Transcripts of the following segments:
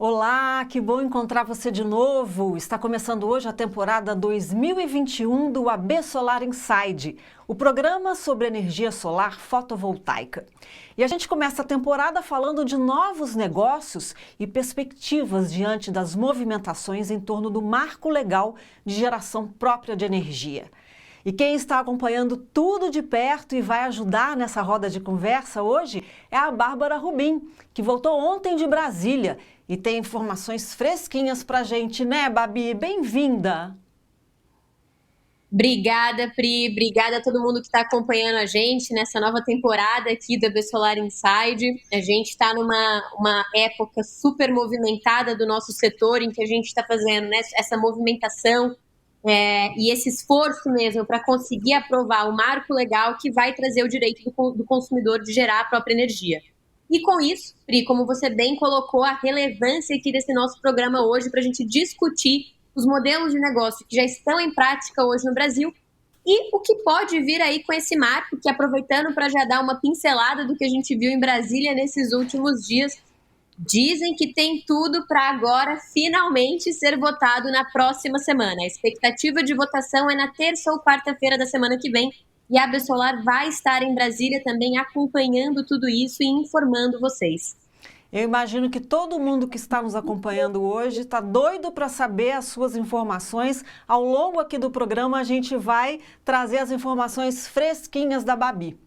Olá, que bom encontrar você de novo. Está começando hoje a temporada 2021 do AB Solar Inside, o programa sobre energia solar fotovoltaica. E a gente começa a temporada falando de novos negócios e perspectivas diante das movimentações em torno do marco legal de geração própria de energia. E quem está acompanhando tudo de perto e vai ajudar nessa roda de conversa hoje é a Bárbara Rubim, que voltou ontem de Brasília e tem informações fresquinhas para a gente, né, Babi? Bem-vinda! Obrigada, Pri. Obrigada a todo mundo que está acompanhando a gente nessa nova temporada aqui do AB Solar Inside. A gente está numa época super movimentada do nosso setor, em que a gente está fazendo, né, essa movimentação e esse esforço mesmo para conseguir aprovar o marco legal que vai trazer o direito do consumidor de gerar a própria energia. E com isso, Pri, como você bem colocou, a relevância aqui desse nosso programa hoje para a gente discutir os modelos de negócio que já estão em prática hoje no Brasil e o que pode vir aí com esse marco, que aproveitando para já dar uma pincelada do que a gente viu em Brasília nesses últimos dias, dizem que tem tudo para agora finalmente ser votado na próxima semana. A expectativa de votação é na terça ou quarta-feira da semana que vem. E a AB Solar vai estar em Brasília também acompanhando tudo isso e informando vocês. Eu imagino que todo mundo que está nos acompanhando hoje está doido para saber as suas informações. Ao longo aqui do programa, a gente vai trazer as informações fresquinhas da Babi.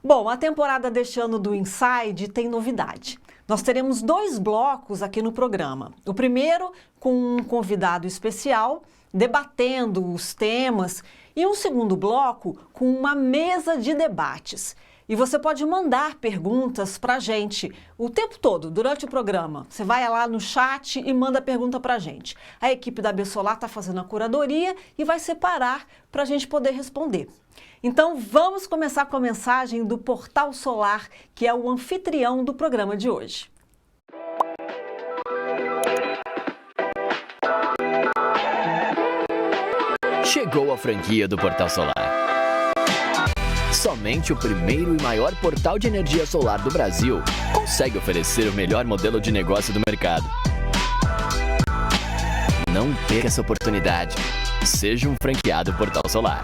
Bom, a temporada deste ano do Inside tem novidade. Nós teremos 2 blocos aqui no programa. O primeiro com um convidado especial, debatendo os temas, e um segundo bloco com uma mesa de debates. E você pode mandar perguntas para a gente o tempo todo, durante o programa. Você vai lá no chat e manda pergunta para a gente. A equipe da AB Solar está fazendo a curadoria e vai separar para a gente poder responder. Então vamos começar com a mensagem do Portal Solar, que é o anfitrião do programa de hoje. Chegou a franquia do Portal Solar. Somente o primeiro e maior portal de energia solar do Brasil consegue oferecer o melhor modelo de negócio do mercado. Não perca essa oportunidade. Seja um franqueado Portal Solar.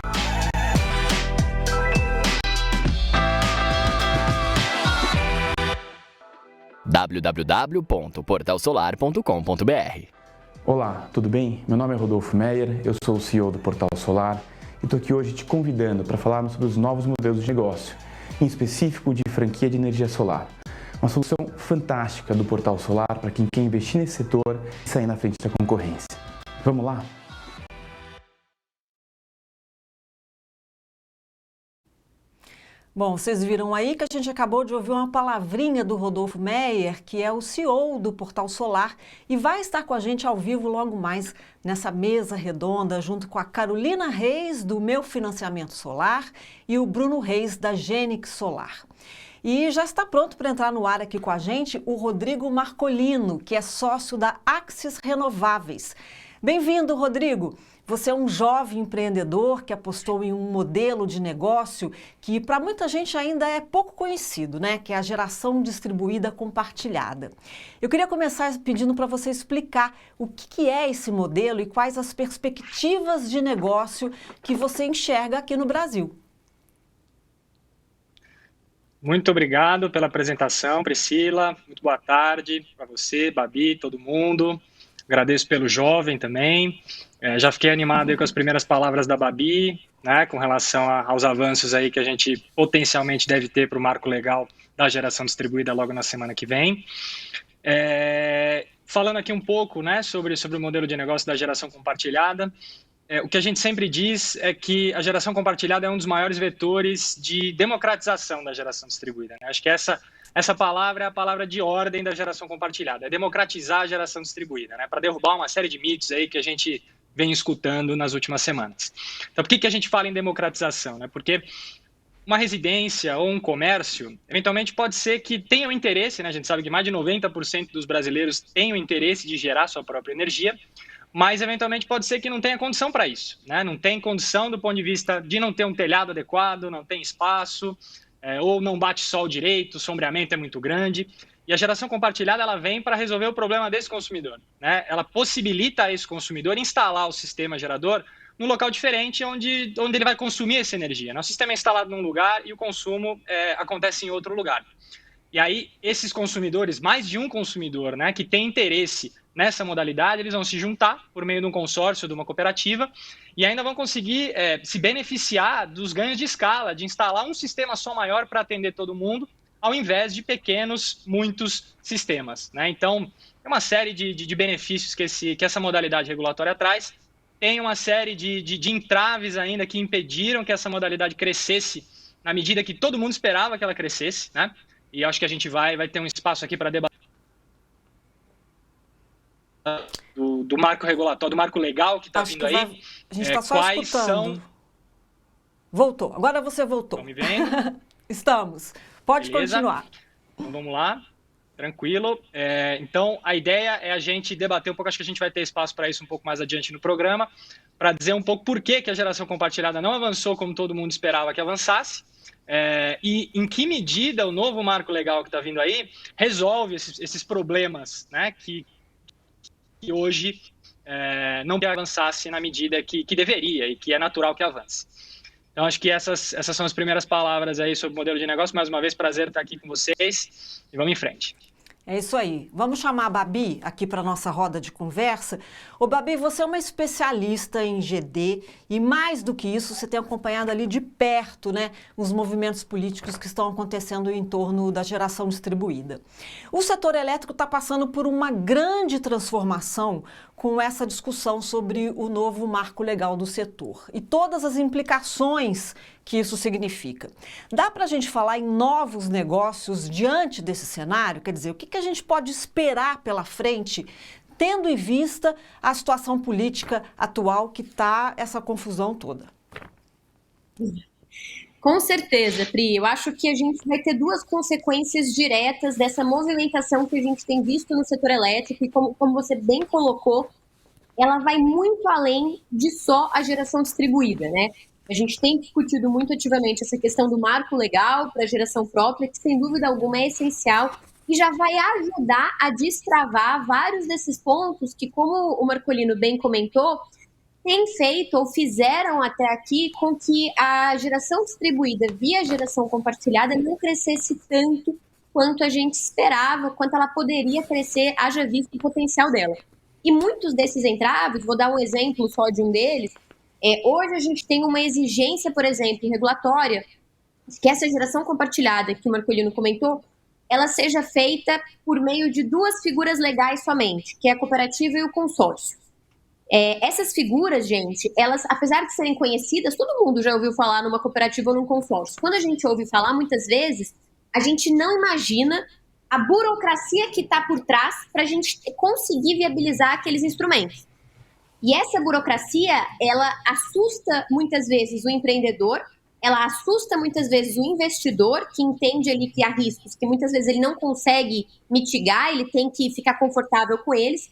www.portalsolar.com.br. Olá, tudo bem? Meu nome é Rodolfo Meyer, eu sou o CEO do Portal Solar e estou aqui hoje te convidando para falarmos sobre os novos modelos de negócio, em específico de franquia de energia solar. Uma solução fantástica do Portal Solar para quem quer investir nesse setor e sair na frente da concorrência. Vamos lá? Bom, vocês viram aí que a gente acabou de ouvir uma palavrinha do Rodolfo Meyer, que é o CEO do Portal Solar, e vai estar com a gente ao vivo logo mais nessa mesa redonda, junto com a Carolina Reis, do Meu Financiamento Solar, e o Bruno Reis, da Gênix Solar. E já está pronto para entrar no ar aqui com a gente o Rodrigo Marcolino, que é sócio da Axis Renováveis. Bem-vindo, Rodrigo! Você é um jovem empreendedor que apostou em um modelo de negócio que para muita gente ainda é pouco conhecido, né? Que é a geração distribuída compartilhada. Eu queria começar pedindo para você explicar o que é esse modelo e quais as perspectivas de negócio que você enxerga aqui no Brasil. Muito obrigado pela apresentação, Priscila. Muito boa tarde para você, Babi, todo mundo. Agradeço pelo jovem também. Já fiquei animado aí com as primeiras palavras da Babi, né, com relação aos avanços aí que a gente potencialmente deve ter para o marco legal da geração distribuída logo na semana que vem. Falando aqui um pouco, né, sobre o modelo de negócio da geração compartilhada, o que a gente sempre diz é que a geração compartilhada é um dos maiores vetores de democratização da geração distribuída, né? Acho que essa palavra é a palavra de ordem da geração compartilhada, é democratizar a geração distribuída, né? Para derrubar uma série de mitos aí que a gente vem escutando nas últimas semanas. Então, por que a gente fala em democratização, né? Porque uma residência ou um comércio, eventualmente pode ser que tenha o interesse, né? A gente sabe que mais de 90% dos brasileiros têm o interesse de gerar sua própria energia, mas eventualmente pode ser que não tenha condição para isso, né? Não tem condição do ponto de vista de não ter um telhado adequado, não tem espaço, ou não bate sol direito, o sombreamento é muito grande. E a geração compartilhada ela vem para resolver o problema desse consumidor, né? Ela possibilita a esse consumidor instalar o sistema gerador num local diferente onde ele vai consumir essa energia, né? O sistema é instalado num lugar e o consumo acontece em outro lugar. E aí, esses consumidores, mais de um consumidor, né, que tem interesse nessa modalidade, eles vão se juntar por meio de um consórcio, de uma cooperativa, e ainda vão conseguir se beneficiar dos ganhos de escala, de instalar um sistema só maior para atender todo mundo, ao invés de pequenos, muitos sistemas, né? Então, é uma série de benefícios que essa modalidade regulatória traz. Tem uma série de entraves ainda que impediram que essa modalidade crescesse na medida que todo mundo esperava que ela crescesse, né? E acho que a gente vai ter um espaço aqui para debater do marco regulatório, do marco legal que está vindo aí. A gente está só escutando. Voltou. Agora você voltou. Estão me vendo? Estamos. Pode Beleza. Continuar. Então vamos lá. Tranquilo. Então a ideia é a gente debater um pouco, acho que a gente vai ter espaço para isso um pouco mais adiante no programa, para dizer um pouco por que a geração compartilhada não avançou como todo mundo esperava que avançasse. E em que medida o novo marco legal que está vindo aí resolve esses problemas, né, que hoje não avançasse na medida que deveria e que é natural que avance. Então, acho que essas são as primeiras palavras aí sobre o modelo de negócio. Mais uma vez, prazer estar aqui com vocês e vamos em frente. É isso aí. Vamos chamar a Babi aqui para a nossa roda de conversa. Ô, Babi, você é uma especialista em GD e, mais do que isso, você tem acompanhado ali de perto, né, os movimentos políticos que estão acontecendo em torno da geração distribuída. O setor elétrico está passando por uma grande transformação com essa discussão sobre o novo marco legal do setor e todas as implicações que isso significa. Dá para a gente falar em novos negócios diante desse cenário? Quer dizer, o que a gente pode esperar pela frente, tendo em vista a situação política atual que está essa confusão toda? Com certeza, Pri. Eu acho que a gente vai ter duas consequências diretas dessa movimentação que a gente tem visto no setor elétrico e, como você bem colocou, ela vai muito além de só a geração distribuída, né? A gente tem discutido muito ativamente essa questão do marco legal para a geração própria, que sem dúvida alguma é essencial e já vai ajudar a destravar vários desses pontos que, como o Marcolino bem comentou, tem feito ou fizeram até aqui com que a geração distribuída via geração compartilhada não crescesse tanto quanto a gente esperava, quanto ela poderia crescer, haja visto o potencial dela. E muitos desses entraves, vou dar um exemplo só de um deles, hoje a gente tem uma exigência, por exemplo, regulatória, que essa geração compartilhada que o Marcolino comentou, ela seja feita por meio de duas figuras legais somente, que é a cooperativa e o consórcio. Essas figuras, gente, elas, apesar de serem conhecidas, todo mundo já ouviu falar numa cooperativa ou num consórcio. Quando a gente ouve falar, muitas vezes, a gente não imagina a burocracia que está por trás para a gente conseguir viabilizar aqueles instrumentos. E essa burocracia, ela assusta muitas vezes o empreendedor, ela assusta muitas vezes o investidor, que entende ali que há riscos, que muitas vezes ele não consegue mitigar, ele tem que ficar confortável com eles.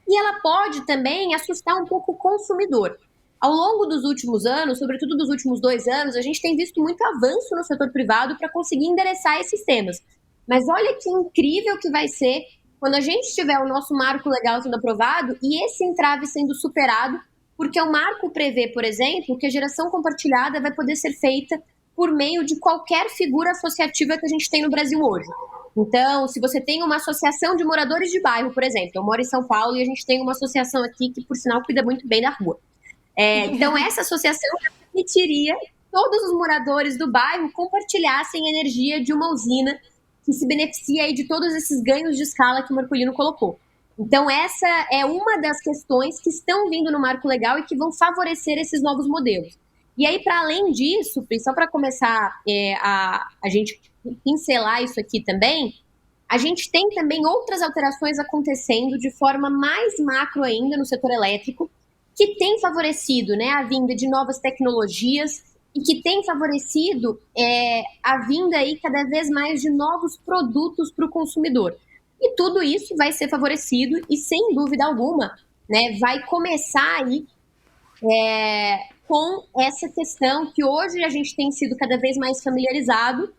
E ela pode também assustar um pouco o consumidor. Ao longo dos últimos anos, sobretudo dos últimos 2 anos, a gente tem visto muito avanço no setor privado para conseguir endereçar esses temas. Mas olha que incrível que vai ser quando a gente tiver o nosso marco legal sendo aprovado e esse entrave sendo superado, porque o marco prevê, por exemplo, que a geração compartilhada vai poder ser feita por meio de qualquer figura associativa que a gente tem no Brasil hoje. Então, se você tem uma associação de moradores de bairro, por exemplo, eu moro em São Paulo e a gente tem uma associação aqui que, por sinal, cuida muito bem da rua. Então, essa associação permitiria que todos os moradores do bairro compartilhassem energia de uma usina que se beneficia aí de todos esses ganhos de escala que o Marcolino colocou. Então, essa é uma das questões que estão vindo no marco legal e que vão favorecer esses novos modelos. E aí, para além disso, só para começar a gente pincelar isso aqui também, a gente tem também outras alterações acontecendo de forma mais macro ainda no setor elétrico, que tem favorecido, né, a vinda de novas tecnologias e que tem favorecido a vinda aí cada vez mais de novos produtos para o consumidor. E tudo isso vai ser favorecido e, sem dúvida alguma, né, vai começar aí com essa questão que hoje a gente tem sido cada vez mais familiarizado,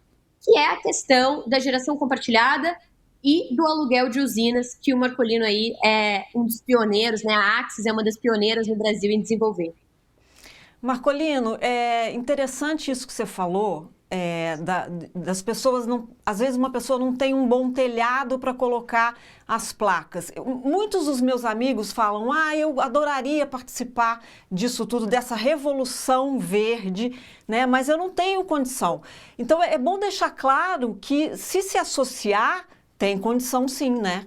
que é a questão da geração compartilhada e do aluguel de usinas, que o Marcolino aí é um dos pioneiros, né? A Axis é uma das pioneiras no Brasil em desenvolver. Marcolino, é interessante isso que você falou, das pessoas, às vezes uma pessoa não tem um bom telhado para colocar as placas. Muitos dos meus amigos falam, eu adoraria participar disso tudo, dessa revolução verde, né? Mas eu não tenho condição. Então é bom deixar claro que se associar, tem condição sim, né?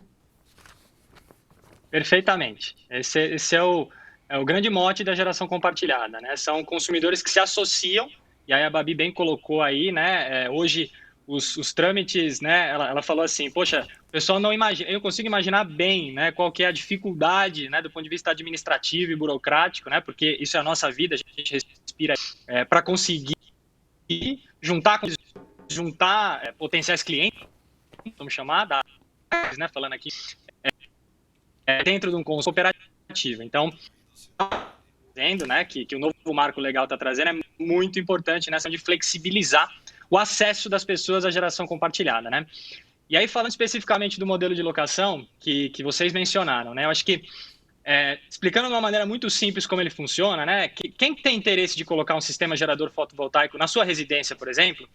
Perfeitamente. Esse é o grande mote da geração compartilhada, né? São consumidores que se associam, e aí a Babi bem colocou aí, né? Hoje os trâmites, né? Ela falou assim, poxa, o pessoal não imagina, eu consigo imaginar bem, né? Qual que é a dificuldade, né? Do ponto de vista administrativo e burocrático, né? Porque isso é a nossa vida, a gente respira para conseguir juntar potenciais clientes, vamos chamar, né? Falando aqui, dentro de um consumidor cooperativo. Então, dizendo, né, que o novo marco legal está trazendo é muito importante nessa de flexibilizar o acesso das pessoas à geração compartilhada, né? E aí, falando especificamente do modelo de locação que vocês mencionaram, né? Eu acho que, explicando de uma maneira muito simples como ele funciona, né? Quem tem interesse de colocar um sistema gerador fotovoltaico na sua residência, por exemplo,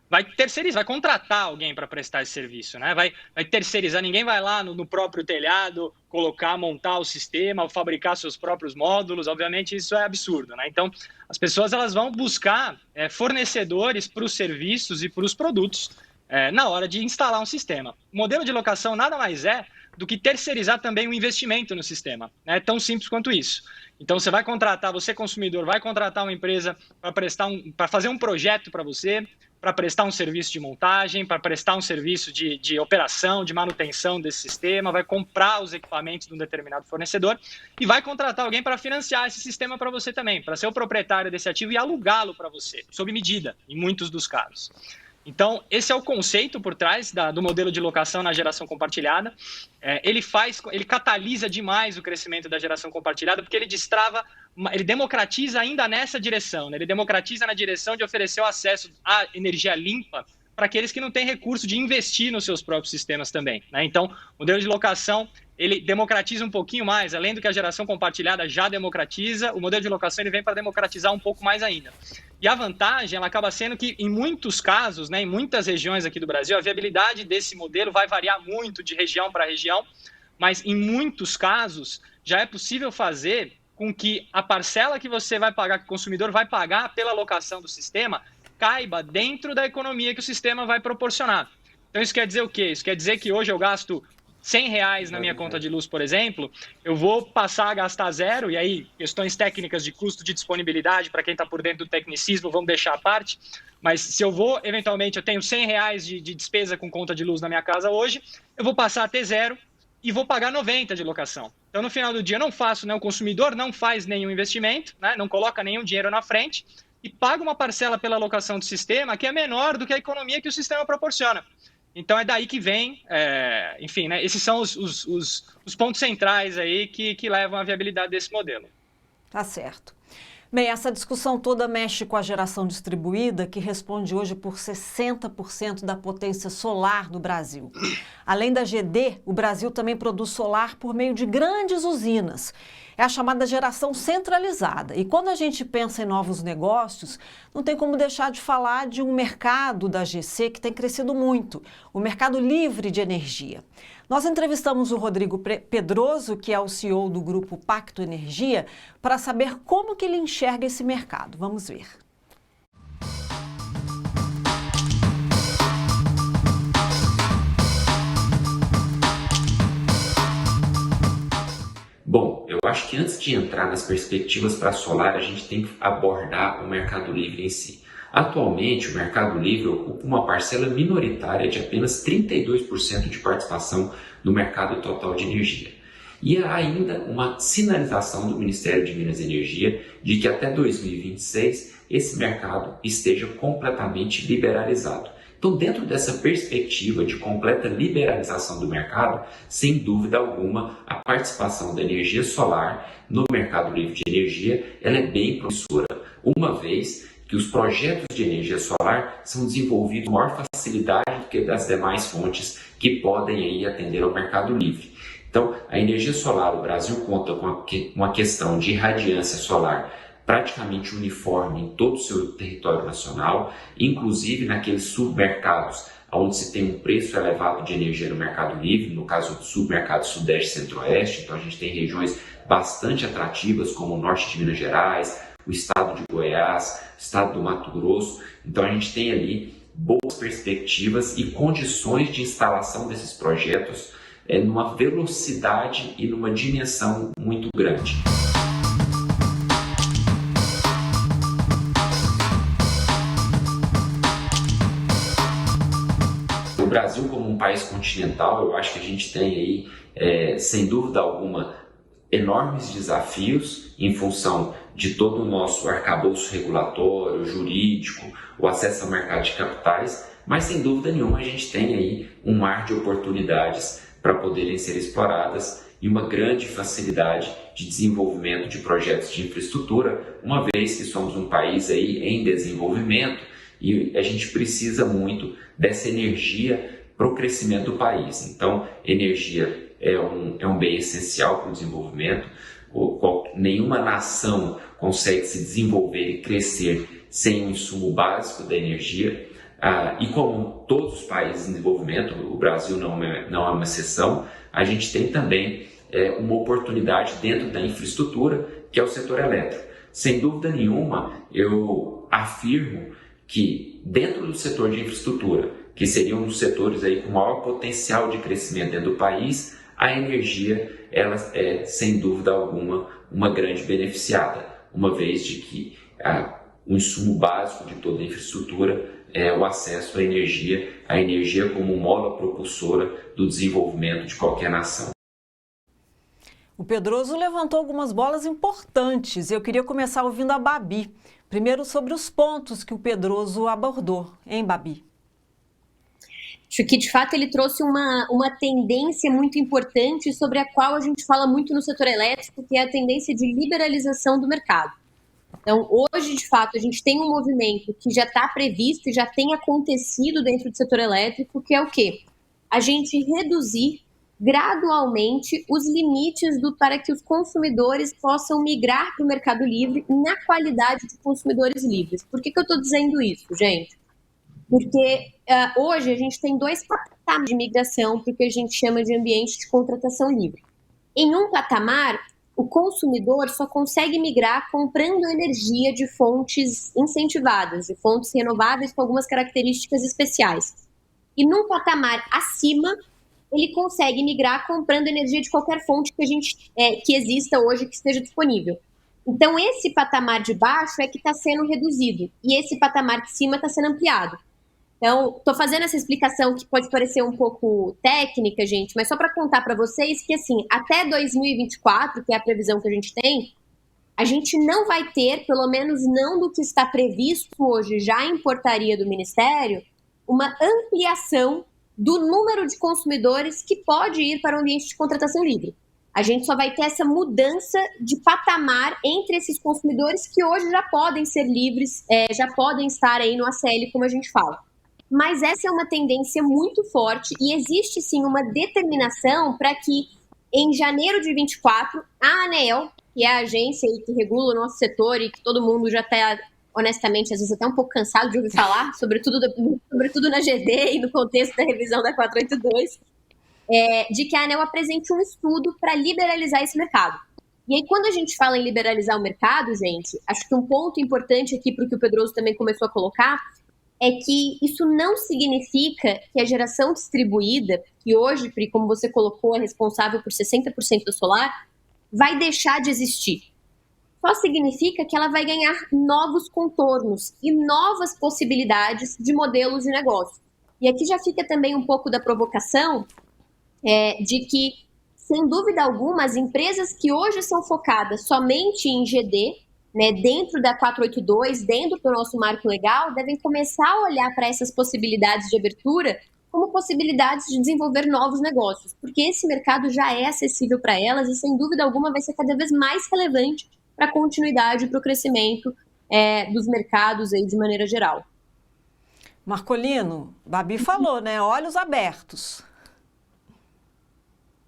vai terceirizar, vai contratar alguém para prestar esse serviço, né? Vai terceirizar, ninguém vai lá no próprio telhado montar o sistema, ou fabricar seus próprios módulos, obviamente isso é absurdo, né? Então, as pessoas elas vão buscar fornecedores para os serviços e para os produtos na hora de instalar um sistema. O modelo de locação nada mais é do que terceirizar também o investimento no sistema, né? É tão simples quanto isso. Então, você consumidor, vai contratar uma empresa para fazer um projeto para você, para prestar um serviço de montagem, para prestar um serviço de operação, de manutenção desse sistema, vai comprar os equipamentos de um determinado fornecedor e vai contratar alguém para financiar esse sistema para você também, para ser o proprietário desse ativo e alugá-lo para você, sob medida, em muitos dos casos. Então, esse é o conceito por trás do modelo de locação na geração compartilhada. Ele catalisa demais o crescimento da geração compartilhada, porque ele democratiza ainda nessa direção, né? Ele democratiza na direção de oferecer o acesso à energia limpa para aqueles que não têm recurso de investir nos seus próprios sistemas também, né? Então, o modelo de locação, ele democratiza um pouquinho mais, além do que a geração compartilhada já democratiza, o modelo de locação ele vem para democratizar um pouco mais ainda. E a vantagem, ela acaba sendo que, em muitos casos, né, em muitas regiões aqui do Brasil, a viabilidade desse modelo vai variar muito de região para região, mas em muitos casos já é possível fazer com que a parcela que você vai pagar, que o consumidor vai pagar pela locação do sistema, caiba dentro da economia que o sistema vai proporcionar. Então isso quer dizer o quê? Isso quer dizer que hoje eu gasto R$100 na minha conta de luz, por exemplo, eu vou passar a gastar zero, e aí questões técnicas de custo de disponibilidade, para quem está por dentro do tecnicismo, vamos deixar à parte, mas se eu vou, eventualmente, eu tenho R$100 de despesa com conta de luz na minha casa hoje, eu vou passar a ter zero e vou pagar 90 de locação. Então, no final do dia, eu não faço, né, o consumidor não faz nenhum investimento, né, não coloca nenhum dinheiro na frente e paga uma parcela pela locação do sistema que é menor do que a economia que o sistema proporciona. Então, é daí que vem, enfim, né, esses são os pontos centrais aí que levam à viabilidade desse modelo. Tá certo. Bem, essa discussão toda mexe com a geração distribuída, que responde hoje por 60% da potência solar no Brasil. Além da GD, o Brasil também produz solar por meio de grandes usinas. É a chamada geração centralizada. E quando a gente pensa em novos negócios, não tem como deixar de falar de um mercado da GC que tem crescido muito, o mercado livre de energia. Nós entrevistamos o Rodrigo Pedroso, que é o CEO do grupo Pacto Energia, para saber como que ele enxerga esse mercado. Vamos ver. Bom, eu acho que antes de entrar nas perspectivas para a solar, a gente tem que abordar o mercado livre em si. Atualmente, o mercado livre ocupa uma parcela minoritária de apenas 32% de participação no mercado total de energia. E há ainda uma sinalização do Ministério de Minas e Energia de que até 2026 esse mercado esteja completamente liberalizado. Então, dentro dessa perspectiva de completa liberalização do mercado, sem dúvida alguma, a participação da energia solar no mercado livre de energia ela é bem promissora, uma vez que os projetos de energia solar são desenvolvidos com maior facilidade do que das demais fontes que podem aí atender ao mercado livre. Então, a energia solar, o Brasil conta com uma questão de irradiância solar praticamente uniforme em todo o seu território nacional, inclusive naqueles submercados onde se tem um preço elevado de energia no mercado livre, no caso do submercado Sudeste e Centro-Oeste. Então a gente tem regiões bastante atrativas como o norte de Minas Gerais, o estado de Goiás, o estado do Mato Grosso. Então a gente tem ali boas perspectivas e condições de instalação desses projetos numa velocidade e numa dimensão muito grande. O Brasil, como um país continental, eu acho que a gente tem aí, sem dúvida alguma, enormes desafios em função de todo o nosso arcabouço regulatório, jurídico, o acesso ao mercado de capitais, mas sem dúvida nenhuma a gente tem aí um mar de oportunidades para poderem ser exploradas e uma grande facilidade de desenvolvimento de projetos de infraestrutura, uma vez que somos um país aí em desenvolvimento e a gente precisa muito dessa energia para o crescimento do país. Então, energia é um bem essencial para o desenvolvimento. Nenhuma nação consegue se desenvolver e crescer sem um insumo básico da energia. E como todos os países em desenvolvimento, o Brasil não é uma exceção, a gente tem também uma oportunidade dentro da infraestrutura, que é o setor elétrico. Sem dúvida nenhuma, eu afirmo que dentro do setor de infraestrutura, que seria um dos setores aí com maior potencial de crescimento dentro do país, a energia ela é, sem dúvida alguma, uma grande beneficiada, uma vez de que o insumo básico de toda a infraestrutura é o acesso à energia como mola propulsora do desenvolvimento de qualquer nação. O Pedroso levantou algumas bolas importantes. Eu queria começar ouvindo a Babi. Primeiro, sobre os pontos que o Pedroso abordou, hein, Babi? Acho que, de fato, ele trouxe uma tendência muito importante sobre a qual a gente fala muito no setor elétrico, que é a tendência de liberalização do mercado. Então, hoje, de fato, a gente tem um movimento que já está previsto e já tem acontecido dentro do setor elétrico, que é o quê? A gente reduzir gradualmente os limites para que os consumidores possam migrar para o mercado livre na qualidade de consumidores livres. Por que eu estou dizendo isso, gente? Porque hoje a gente tem dois patamares de migração para o que a gente chama de ambiente de contratação livre. Em um patamar, o consumidor só consegue migrar comprando energia de fontes incentivadas, de fontes renováveis com algumas características especiais. E num patamar acima, ele consegue migrar comprando energia de qualquer fonte que exista hoje, que esteja disponível. Então, esse patamar de baixo é que está sendo reduzido e esse patamar de cima está sendo ampliado. Então, estou fazendo essa explicação que pode parecer um pouco técnica, gente, mas só para contar para vocês que, assim, até 2024, que é a previsão que a gente não vai ter, pelo menos não do que está previsto hoje já em portaria do Ministério, uma ampliação do número de consumidores que pode ir para o ambiente de contratação livre. A gente só vai ter essa mudança de patamar entre esses consumidores que hoje já podem ser livres, já podem estar aí no ACL, como a gente fala. Mas essa é uma tendência muito forte e existe sim uma determinação para que em janeiro de 2024, a ANEEL, que é a agência que regula o nosso setor e que todo mundo já está, honestamente, às vezes até um pouco cansado de ouvir falar, sobretudo na GD e no contexto da revisão da 482, de que a ANEEL apresente um estudo para liberalizar esse mercado. E aí, quando a gente fala em liberalizar o mercado, gente, acho que um ponto importante aqui para o que o Pedroso também começou a colocar é que isso não significa que a geração distribuída, que hoje, como você colocou, é responsável por 60% do solar, vai deixar de existir. Só significa que ela vai ganhar novos contornos e novas possibilidades de modelos de negócio. E aqui já fica também um pouco da provocação de que, sem dúvida alguma, as empresas que hoje são focadas somente em GD, né, dentro da 482, dentro do nosso marco legal, devem começar a olhar para essas possibilidades de abertura como possibilidades de desenvolver novos negócios, porque esse mercado já é acessível para elas e, sem dúvida alguma, vai ser cada vez mais relevante para a continuidade e para o crescimento dos mercados aí de maneira geral. Marcolino, Babi falou, né? Olhos abertos.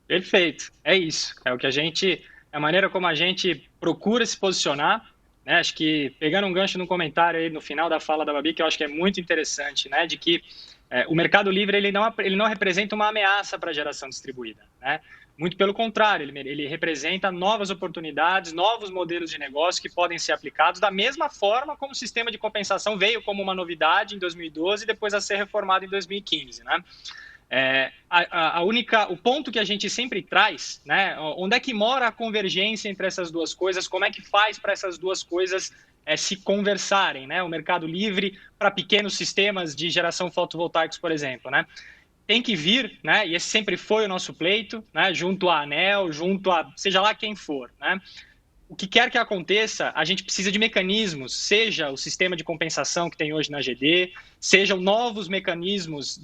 Perfeito, é isso. É o que é a maneira como a gente procura se posicionar, né? Acho que pegando um gancho no comentário aí no final da fala da Babi, que eu acho que é muito interessante, né? De que o Mercado Livre ele não representa uma ameaça para a geração distribuída, né? Muito pelo contrário, ele representa novas oportunidades, novos modelos de negócio que podem ser aplicados da mesma forma como o sistema de compensação veio como uma novidade em 2012 e depois a ser reformado em 2015, né? O ponto que a gente sempre traz, né? Onde é que mora a convergência entre essas duas coisas? Como é que faz para essas duas coisas se conversarem, né? O Mercado Livre para pequenos sistemas de geração fotovoltaicos, por exemplo, né? Tem que vir, né? E esse sempre foi o nosso pleito, né? Junto à ANEEL, junto a seja lá quem for, né? O que quer que aconteça, a gente precisa de mecanismos, seja o sistema de compensação que tem hoje na GD, sejam novos mecanismos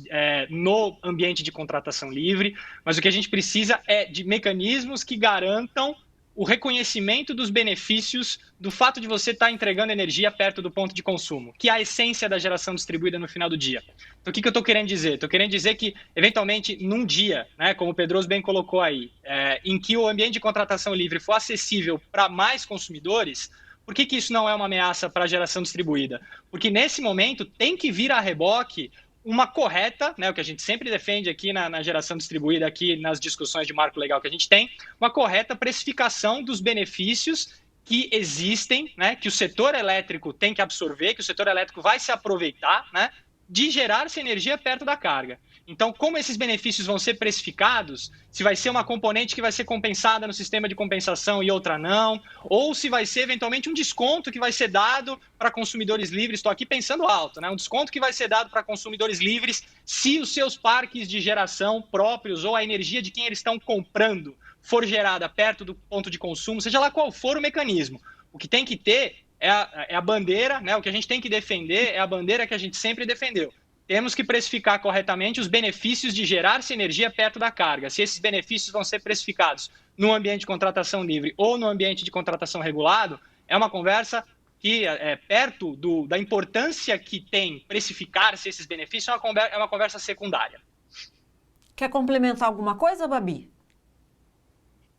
no ambiente de contratação livre, mas o que a gente precisa é de mecanismos que garantam o reconhecimento dos benefícios do fato de você estar entregando energia perto do ponto de consumo, que é a essência da geração distribuída no final do dia. Então, o que eu estou querendo dizer? Estou querendo dizer que, eventualmente, num dia, né, como o Pedroso bem colocou aí, em que o ambiente de contratação livre for acessível para mais consumidores, por que isso não é uma ameaça para a geração distribuída? Porque, nesse momento, tem que vir a reboque uma correta, né, o que a gente sempre defende aqui na geração distribuída, aqui nas discussões de marco legal que a gente tem, uma correta precificação dos benefícios que existem, né, que o setor elétrico tem que absorver, que o setor elétrico vai se aproveitar, né, de gerar essa energia perto da carga. Então, como esses benefícios vão ser precificados, se vai ser uma componente que vai ser compensada no sistema de compensação e outra não, ou se vai ser eventualmente um desconto que vai ser dado para consumidores livres, estou aqui pensando alto, né? Um desconto que vai ser dado para consumidores livres se os seus parques de geração próprios ou a energia de quem eles estão comprando for gerada perto do ponto de consumo, seja lá qual for o mecanismo. O que tem que ter é a bandeira, né? O que a gente tem que defender é a bandeira que a gente sempre defendeu. Temos que precificar corretamente os benefícios de gerar-se energia perto da carga. Se esses benefícios vão ser precificados no ambiente de contratação livre ou no ambiente de contratação regulado, é uma conversa que, perto da importância que tem precificar-se esses benefícios, é uma conversa secundária. Quer complementar alguma coisa, Babi?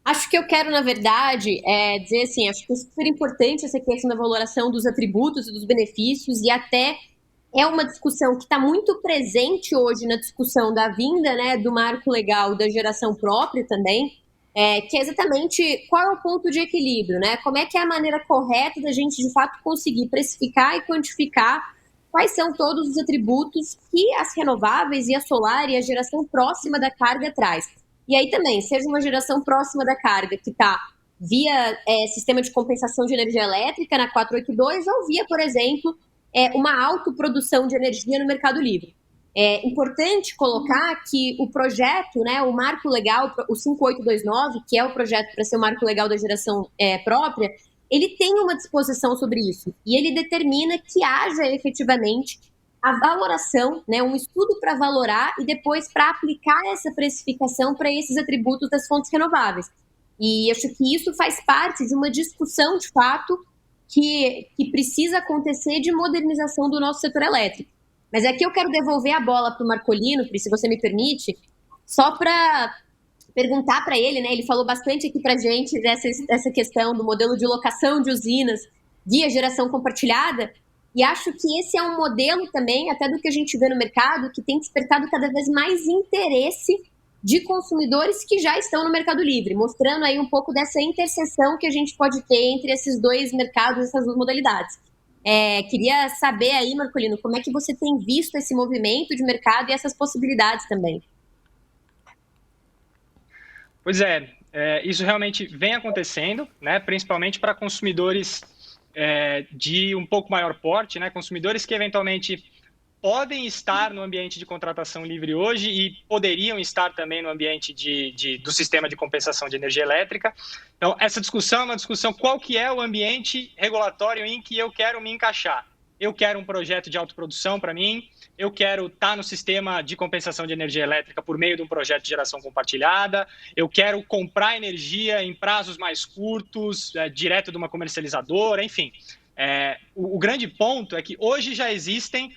Acho que eu quero, na verdade, dizer assim, acho que é super importante essa questão da valoração dos atributos e dos benefícios, e até é uma discussão que está muito presente hoje na discussão da vinda, né, do marco legal da geração própria também, que é exatamente qual é o ponto de equilíbrio, né? Como é que é a maneira correta da gente, de fato, conseguir precificar e quantificar quais são todos os atributos que as renováveis e a solar e a geração próxima da carga traz. E aí também, seja uma geração próxima da carga que está via sistema de compensação de energia elétrica na 482 ou via, por exemplo, uma autoprodução de energia no Mercado Livre. É importante colocar que o projeto, né, o marco legal, o 5829, que é o projeto para ser o marco legal da geração própria, ele tem uma disposição sobre isso. E ele determina que haja efetivamente a valoração, né, um estudo para valorar e depois para aplicar essa precificação para esses atributos das fontes renováveis. E acho que isso faz parte de uma discussão, de fato, que precisa acontecer de modernização do nosso setor elétrico. Mas aqui eu quero devolver a bola para o Marcolino, Pri, se você me permite, só para perguntar para ele, né? Ele falou bastante aqui para a gente dessa questão do modelo de locação de usinas via geração compartilhada, e acho que esse é um modelo também, até do que a gente vê no mercado, que tem despertado cada vez mais interesse de consumidores que já estão no Mercado Livre, mostrando aí um pouco dessa interseção que a gente pode ter entre esses dois mercados, essas duas modalidades. Queria saber aí, Marcolino, como é que você tem visto esse movimento de mercado e essas possibilidades também? Pois isso realmente vem acontecendo, né, principalmente para consumidores de um pouco maior porte, né, consumidores que eventualmente podem estar no ambiente de contratação livre hoje e poderiam estar também no ambiente do sistema de compensação de energia elétrica. Então, essa discussão é uma discussão qual que é o ambiente regulatório em que eu quero me encaixar. Eu quero um projeto de autoprodução para mim, eu quero estar no sistema de compensação de energia elétrica por meio de um projeto de geração compartilhada, eu quero comprar energia em prazos mais curtos, direto de uma comercializadora, enfim. O grande ponto é que hoje já existem,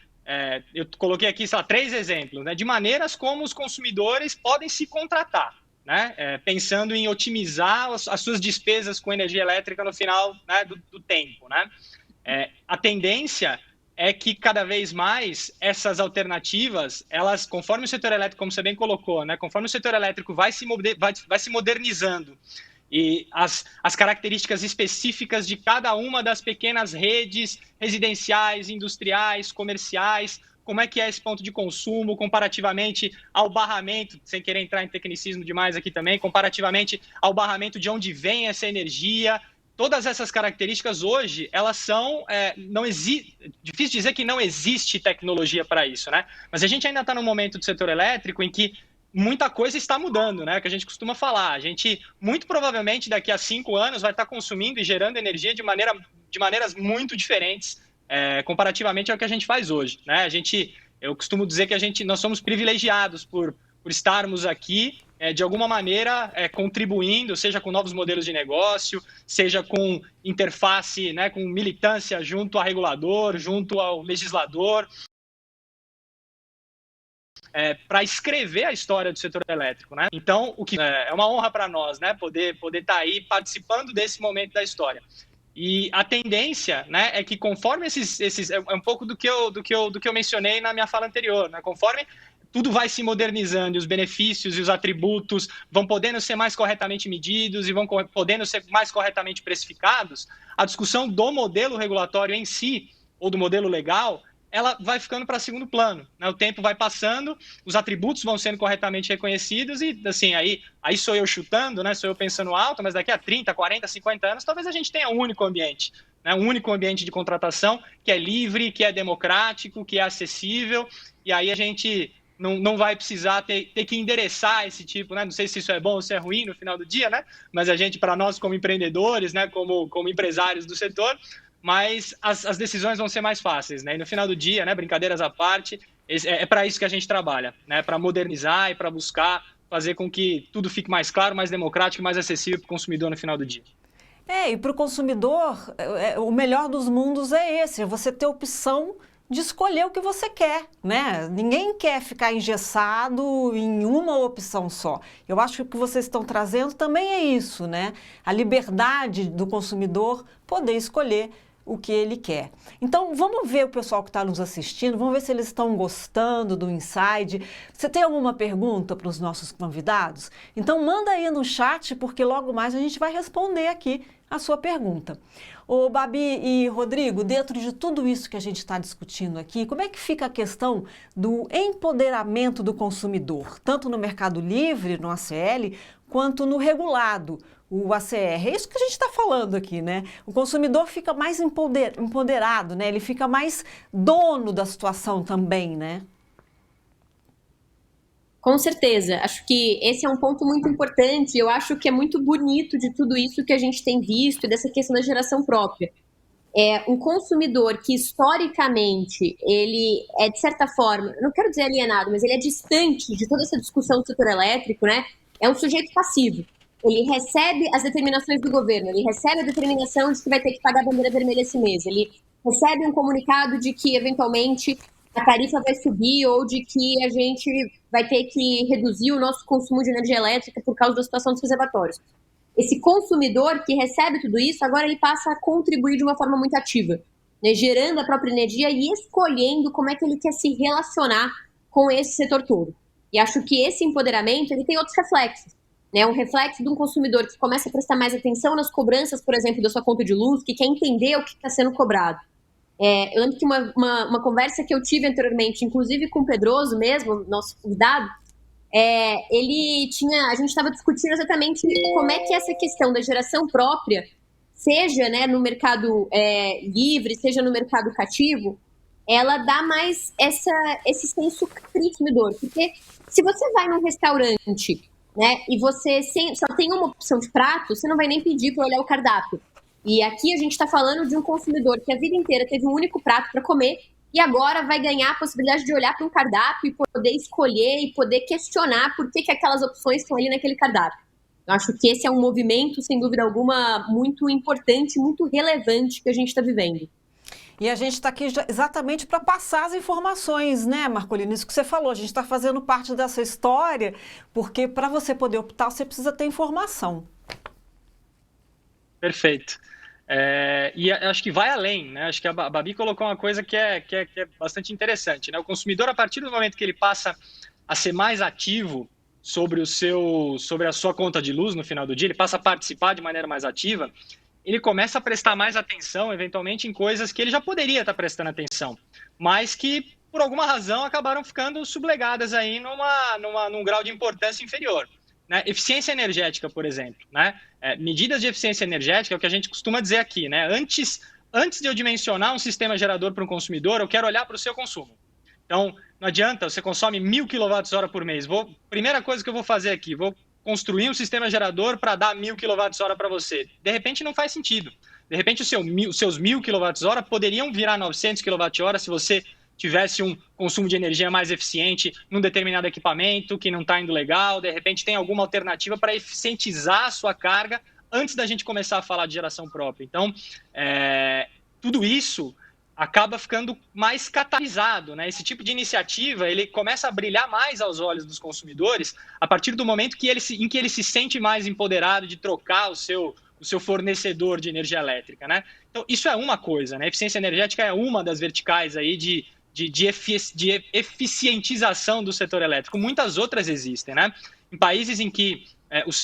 eu coloquei aqui só 3 exemplos, né, de maneiras como os consumidores podem se contratar, né, pensando em otimizar as suas despesas com energia elétrica no final, né, do tempo, né. A tendência é que cada vez mais essas alternativas, elas, conforme o setor elétrico, como você bem colocou, né, conforme o setor elétrico vai se modernizando e as características específicas de cada uma das pequenas redes residenciais, industriais, comerciais, como é que é esse ponto de consumo comparativamente ao barramento, sem querer entrar em tecnicismo demais aqui também, comparativamente ao barramento de onde vem essa energia. Todas essas características hoje, elas são, difícil dizer que não existe tecnologia para isso, né? Mas a gente ainda está num momento do setor elétrico em que muita coisa está mudando, né? Que a gente costuma falar. A gente, muito provavelmente, daqui a 5 anos, vai estar consumindo e gerando energia de maneiras muito diferentes, comparativamente ao que a gente faz hoje, né? Eu costumo dizer que nós somos privilegiados por estarmos aqui, de alguma maneira, contribuindo, seja com novos modelos de negócio, seja com interface, né, com militância junto ao regulador, junto ao legislador, para escrever a história do setor elétrico, né? Então, o que é uma honra para nós, né, poder estar aí participando desse momento da história. E a tendência, né, é que conforme é um pouco do que eu mencionei na minha fala anterior, né? Conforme tudo vai se modernizando e os benefícios e os atributos vão podendo ser mais corretamente medidos e vão podendo ser mais corretamente precificados, a discussão do modelo regulatório em si, ou do modelo legal, ela vai ficando para segundo plano, né? O tempo vai passando, os atributos vão sendo corretamente reconhecidos e, assim, aí sou eu chutando, né? Sou eu pensando alto, mas daqui a 30, 40, 50 anos, talvez a gente tenha um único ambiente, né? Um único ambiente de contratação que é livre, que é democrático, que é acessível, e aí a gente não vai precisar ter que endereçar esse tipo, né? Não sei se isso é bom ou se é ruim no final do dia, né? Mas a gente, para nós como empreendedores, né? Como empresários do setor, mas as decisões vão ser mais fáceis, né? E no final do dia, né? Brincadeiras à parte, é para isso que a gente trabalha, né? Para modernizar e para buscar fazer com que tudo fique mais claro, mais democrático, mais acessível para o consumidor no final do dia. E para o consumidor, o melhor dos mundos é esse, é você ter opção de escolher o que você quer, né? Ninguém quer ficar engessado em uma opção só. Eu acho que o que vocês estão trazendo também é isso, né? A liberdade do consumidor poder escolher o que ele quer. Então, vamos ver o pessoal que está nos assistindo, vamos ver se eles estão gostando do Inside. Você tem alguma pergunta para os nossos convidados? Então, manda aí no chat, porque logo mais a gente vai responder aqui a sua pergunta. Ô, Babi e Rodrigo, dentro de tudo isso que a gente está discutindo aqui, como é que fica a questão do empoderamento do consumidor, tanto no Mercado Livre, no ACL, quanto no regulado, o ACR? É isso que a gente está falando aqui, né? O consumidor fica mais empoderado, né? Ele fica mais dono da situação também, né? Com certeza, acho que esse é um ponto muito importante, eu acho que é muito bonito de tudo isso que a gente tem visto e dessa questão da geração própria. Um consumidor que historicamente ele é, de certa forma, não quero dizer alienado, mas ele é distante de toda essa discussão do setor elétrico, né? É um sujeito passivo. Ele recebe as determinações do governo, ele recebe a determinação de que vai ter que pagar a bandeira vermelha esse mês, ele recebe um comunicado de que, eventualmente, a tarifa vai subir ou de que a gente vai ter que reduzir o nosso consumo de energia elétrica por causa da situação dos reservatórios. Esse consumidor que recebe tudo isso, agora ele passa a contribuir de uma forma muito ativa, né, gerando a própria energia e escolhendo como é que ele quer se relacionar com esse setor todo. E acho que esse empoderamento ele tem outros reflexos. Né, um reflexo de um consumidor que começa a prestar mais atenção nas cobranças, por exemplo, da sua conta de luz, que quer entender o que está sendo cobrado. Eu lembro que uma conversa que eu tive anteriormente, inclusive com o Pedroso mesmo, nosso convidado, a gente estava discutindo exatamente como é que essa questão da geração própria, seja, né, no mercado livre, seja no mercado cativo, ela dá mais esse senso crítico do consumidor. Porque se você vai num restaurante, né, e você só tem uma opção de prato, você não vai nem pedir para olhar o cardápio. E aqui a gente está falando de um consumidor que a vida inteira teve um único prato para comer e agora vai ganhar a possibilidade de olhar para um cardápio e poder escolher e poder questionar por que aquelas opções estão ali naquele cardápio. Eu acho que esse é um movimento, sem dúvida alguma, muito importante, muito relevante que a gente está vivendo. E a gente está aqui exatamente para passar as informações, né, Marcolino? Isso que você falou, a gente está fazendo parte dessa história, porque para você poder optar, você precisa ter informação. Perfeito. E acho que vai além, né? Acho que a Babi colocou uma coisa que é bastante interessante, né? O consumidor, a partir do momento que ele passa a ser mais ativo sobre a sua conta de luz no final do dia, ele passa a participar de maneira mais ativa, ele começa a prestar mais atenção, eventualmente, em coisas que ele já poderia estar prestando atenção, mas que, por alguma razão, acabaram ficando sublegadas aí num grau de importância inferior. Né? Eficiência energética, por exemplo. Né? Medidas de eficiência energética é o que a gente costuma dizer aqui. Né? Antes de eu dimensionar um sistema gerador para um consumidor, eu quero olhar para o seu consumo. Então, não adianta, você consome 1.000 kWh por mês. Primeira coisa que eu vou fazer aqui, vou construir um sistema gerador para dar 1.000 kWh para você. De repente não faz sentido. De repente os seus 1.000 kWh poderiam virar 900 kWh se você tivesse um consumo de energia mais eficiente num determinado equipamento que não está indo legal, de repente tem alguma alternativa para eficientizar a sua carga antes da gente começar a falar de geração própria. Então, tudo isso acaba ficando mais catalisado, né? Esse tipo de iniciativa, ele começa a brilhar mais aos olhos dos consumidores a partir do momento em que ele se sente mais empoderado de trocar o seu fornecedor de energia elétrica, né? Então, isso é uma coisa, né? Eficiência energética é uma das verticais aí de eficientização do setor elétrico. Muitas outras existem, né? Em países em que os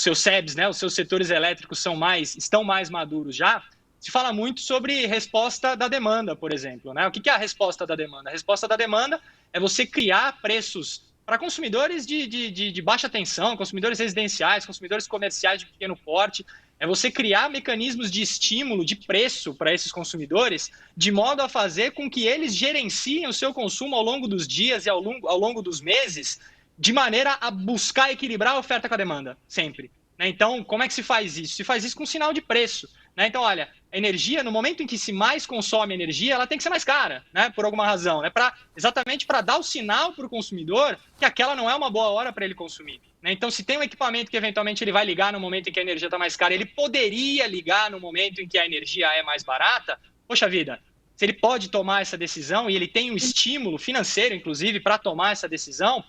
seus SEBs, né, os seus setores elétricos estão mais maduros já, se fala muito sobre resposta da demanda, por exemplo. Né? O que é a resposta da demanda? A resposta da demanda é você criar preços para consumidores de baixa tensão, consumidores residenciais, consumidores comerciais de pequeno porte. É você criar mecanismos de estímulo, de preço para esses consumidores, de modo a fazer com que eles gerenciem o seu consumo ao longo dos dias e ao longo dos meses, de maneira a buscar equilibrar a oferta com a demanda, sempre. Né? Então, como é que se faz isso? Se faz isso com sinal de preço. Né? Então, olha, a energia, no momento em que se mais consome energia, ela tem que ser mais cara, né? Por alguma razão. Né? Exatamente para dar o sinal para o consumidor que aquela não é uma boa hora para ele consumir. Né? Então, se tem um equipamento que eventualmente ele vai ligar no momento em que a energia está mais cara, ele poderia ligar no momento em que a energia é mais barata, poxa vida, se ele pode tomar essa decisão e ele tem um estímulo financeiro, inclusive, para tomar essa decisão,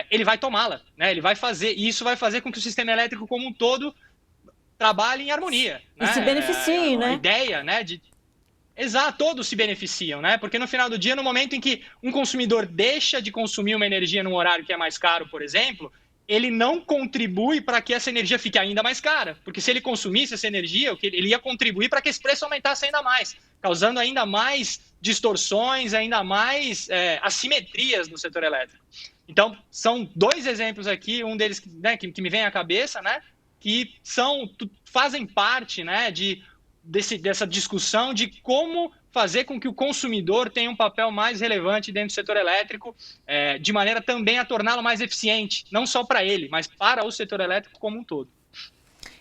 ele vai tomá-la, né? Ele vai fazer, e isso vai fazer com que o sistema elétrico como um todo trabalhe em harmonia. E né? se beneficie, né? A ideia, né, Exato, todos se beneficiam, né? Porque no final do dia, no momento em que um consumidor deixa de consumir uma energia num horário que é mais caro, por exemplo, ele não contribui para que essa energia fique ainda mais cara. Porque se ele consumisse essa energia, ele ia contribuir para que esse preço aumentasse ainda mais, causando ainda mais distorções, ainda mais assimetrias no setor elétrico. Então, são dois exemplos aqui, um deles, né, que me vem à cabeça, né, que fazem parte, né, dessa discussão de como fazer com que o consumidor tenha um papel mais relevante dentro do setor elétrico, de maneira também a torná-lo mais eficiente, não só para ele, mas para o setor elétrico como um todo.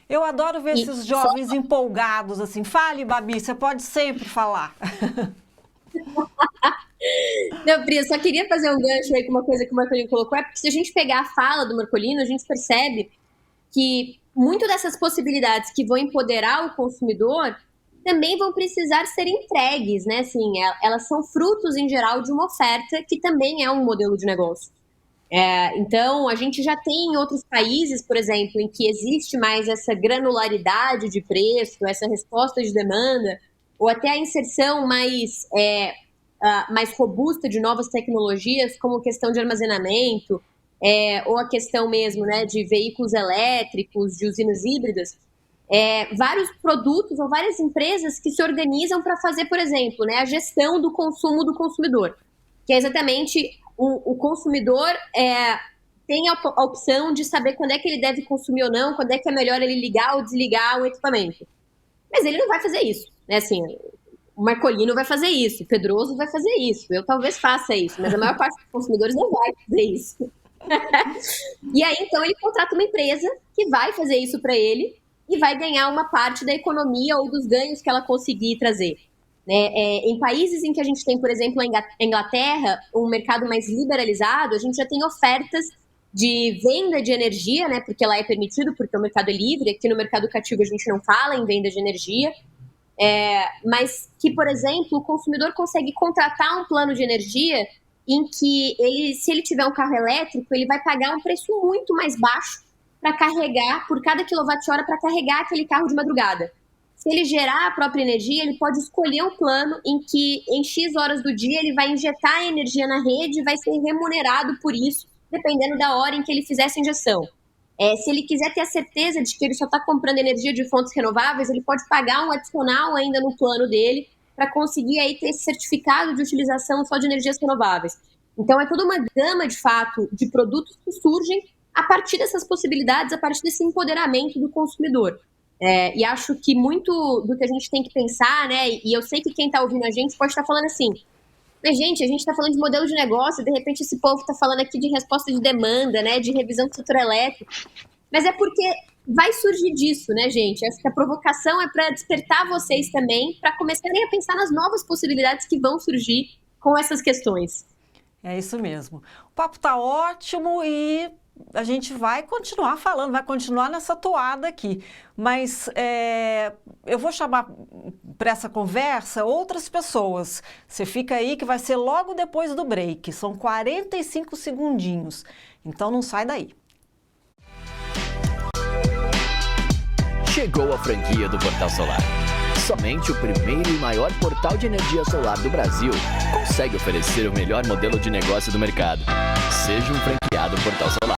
Eu adoro ver esses jovens empolgados, assim. Fale, Babi, você pode sempre falar. Não, Pri, eu só queria fazer um gancho aí com uma coisa que o Marcolino colocou, porque se a gente pegar a fala do Marcolino, a gente percebe que muito dessas possibilidades que vão empoderar o consumidor também vão precisar ser entregues, né? Assim, elas são frutos, em geral, de uma oferta que também é um modelo de negócio. Então, a gente já tem em outros países, por exemplo, em que existe mais essa granularidade de preço, essa resposta de demanda, ou até a inserção mais robusta de novas tecnologias, como questão de armazenamento, ou a questão mesmo, né, de veículos elétricos, de usinas híbridas, vários produtos ou várias empresas que se organizam para fazer, por exemplo, né, a gestão do consumo do consumidor, que é exatamente o consumidor tem a opção de saber quando é que ele deve consumir ou não, quando é que é melhor ele ligar ou desligar o equipamento. Mas ele não vai fazer isso, né, assim... O Marcolino vai fazer isso, o Pedroso vai fazer isso, eu talvez faça isso, mas a maior parte dos consumidores não vai fazer isso. E aí, então, ele contrata uma empresa que vai fazer isso para ele e vai ganhar uma parte da economia ou dos ganhos que ela conseguir trazer. Em países em que a gente tem, por exemplo, a Inglaterra, um mercado mais liberalizado, a gente já tem ofertas de venda de energia, né, porque lá é permitido, porque o mercado é livre. Aqui no mercado cativo a gente não fala em venda de energia, mas que, por exemplo, o consumidor consegue contratar um plano de energia em que se ele tiver um carro elétrico, ele vai pagar um preço muito mais baixo para carregar, por cada quilowatt-hora, para carregar aquele carro de madrugada. Se ele gerar a própria energia, ele pode escolher um plano em que, em X horas do dia, ele vai injetar a energia na rede e vai ser remunerado por isso, dependendo da hora em que ele fizer essa injeção. Se ele quiser ter a certeza de que ele só está comprando energia de fontes renováveis, ele pode pagar um adicional ainda no plano dele para conseguir aí ter esse certificado de utilização só de energias renováveis. Então, é toda uma gama, de fato, de produtos que surgem a partir dessas possibilidades, a partir desse empoderamento do consumidor. E acho que muito do que a gente tem que pensar, né, e eu sei que quem está ouvindo a gente pode estar falando assim, mas, gente, a gente está falando de modelo de negócio, de repente esse povo está falando aqui de resposta de demanda, né, de revisão do setor elétrico, mas é porque vai surgir disso, né, gente? Acho que a provocação é para despertar vocês também, para começarem a pensar nas novas possibilidades que vão surgir com essas questões. É isso mesmo. O papo está ótimo e a gente vai continuar falando, vai continuar nessa toada aqui. Mas eu vou chamar para essa conversa outras pessoas. Você fica aí que vai ser logo depois do break. São 45 segundinhos. Então não sai daí. Chegou a franquia do Portal Solar. Somente o primeiro e maior portal de energia solar do Brasil consegue oferecer o melhor modelo de negócio do mercado. Seja um franqueado Portal Solar.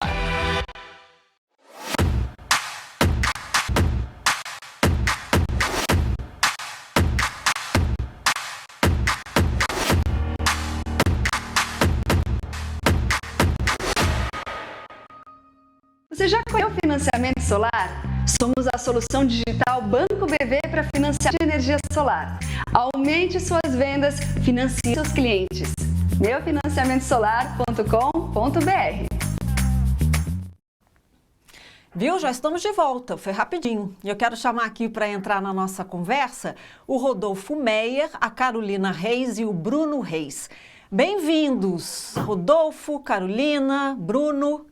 Você já conheceu o financiamento solar? Somos a solução digital Banco BV para financiar energia solar. Aumente suas vendas, financie seus clientes. meufinanciamentosolar.com.br. Viu? Já estamos de volta, foi rapidinho. Eu quero chamar aqui para entrar na nossa conversa o Rodolfo Meyer, a Carolina Reis e o Bruno Reis. Bem-vindos, Rodolfo, Carolina, Bruno.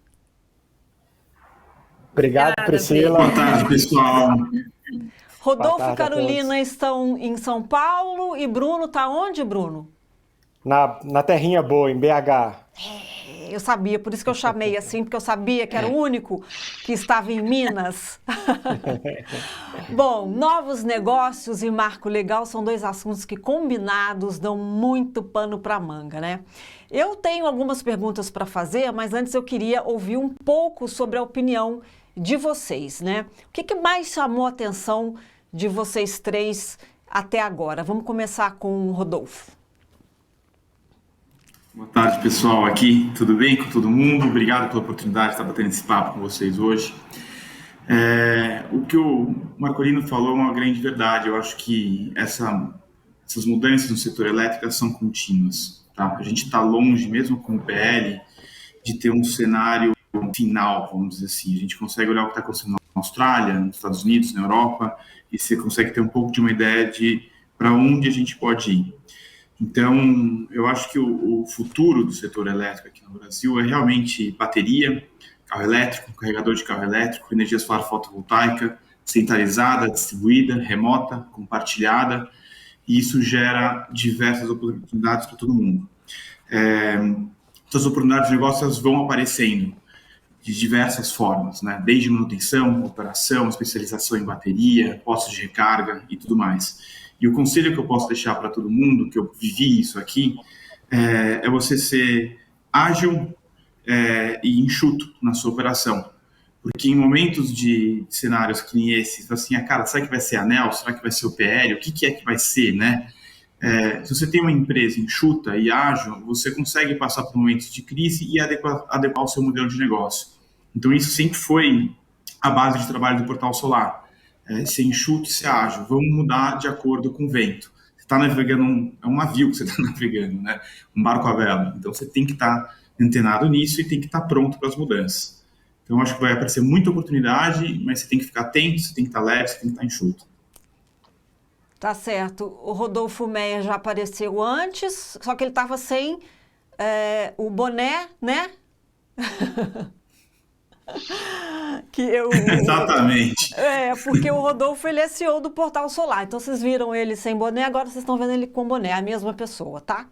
Obrigado, Priscila. Boa tarde, pessoal. Rodolfo e Carolina estão em São Paulo e Bruno está onde, Bruno? Na terrinha boa, em BH. Eu sabia, por isso que eu chamei assim, porque eu sabia que era o único que estava em Minas. Bom, novos negócios e marco legal são dois assuntos que combinados dão muito pano para manga, né? Eu tenho algumas perguntas para fazer, mas antes eu queria ouvir um pouco sobre a opinião de vocês, né? O que mais chamou a atenção de vocês três até agora? Vamos começar com o Rodolfo. Boa tarde, pessoal. Aqui, tudo bem com todo mundo? Obrigado pela oportunidade de estar batendo esse papo com vocês hoje. O que o Marcolino falou é uma grande verdade. Eu acho que essas mudanças no setor elétrico são contínuas. Tá? A gente está longe, mesmo com o PL, de ter um cenário final, vamos dizer assim. A gente consegue olhar o que está acontecendo na Austrália, nos Estados Unidos, na Europa, e você consegue ter um pouco de uma ideia de para onde a gente pode ir. Então, eu acho que o futuro do setor elétrico aqui no Brasil é realmente bateria, carro elétrico, carregador de carro elétrico, energia solar fotovoltaica, centralizada, distribuída, remota, compartilhada, e isso gera diversas oportunidades para todo mundo. Essas oportunidades de negócios vão aparecendo de diversas formas, né? Desde manutenção, operação, especialização em bateria, postos de recarga e tudo mais. E o conselho que eu posso deixar para todo mundo, que eu vivi isso aqui, é você ser ágil e enxuto na sua operação. Porque em momentos de cenários que nem esses, assim, cara, será que vai ser ANEEL? Será que vai ser o PL? O que é que vai ser, né? Se você tem uma empresa enxuta e ágil, você consegue passar por momentos de crise e adequar o seu modelo de negócio. Então, isso sempre foi a base de trabalho do Portal Solar. Ser enxuto e ser ágil. Vamos mudar de acordo com o vento. Você está navegando, é um navio que você está navegando, né? Um barco à vela. Então, você tem que estar antenado nisso e tem que estar pronto para as mudanças. Então, acho que vai aparecer muita oportunidade, mas você tem que ficar atento, você tem que estar leve, você tem que estar enxuto. Tá certo. O Rodolfo Meyer já apareceu antes, só que ele estava sem o boné, né? Que eu, Exatamente. porque o Rodolfo, ele é CEO do Portal Solar. Então, vocês viram ele sem boné, agora vocês estão vendo ele com boné. É a mesma pessoa, tá?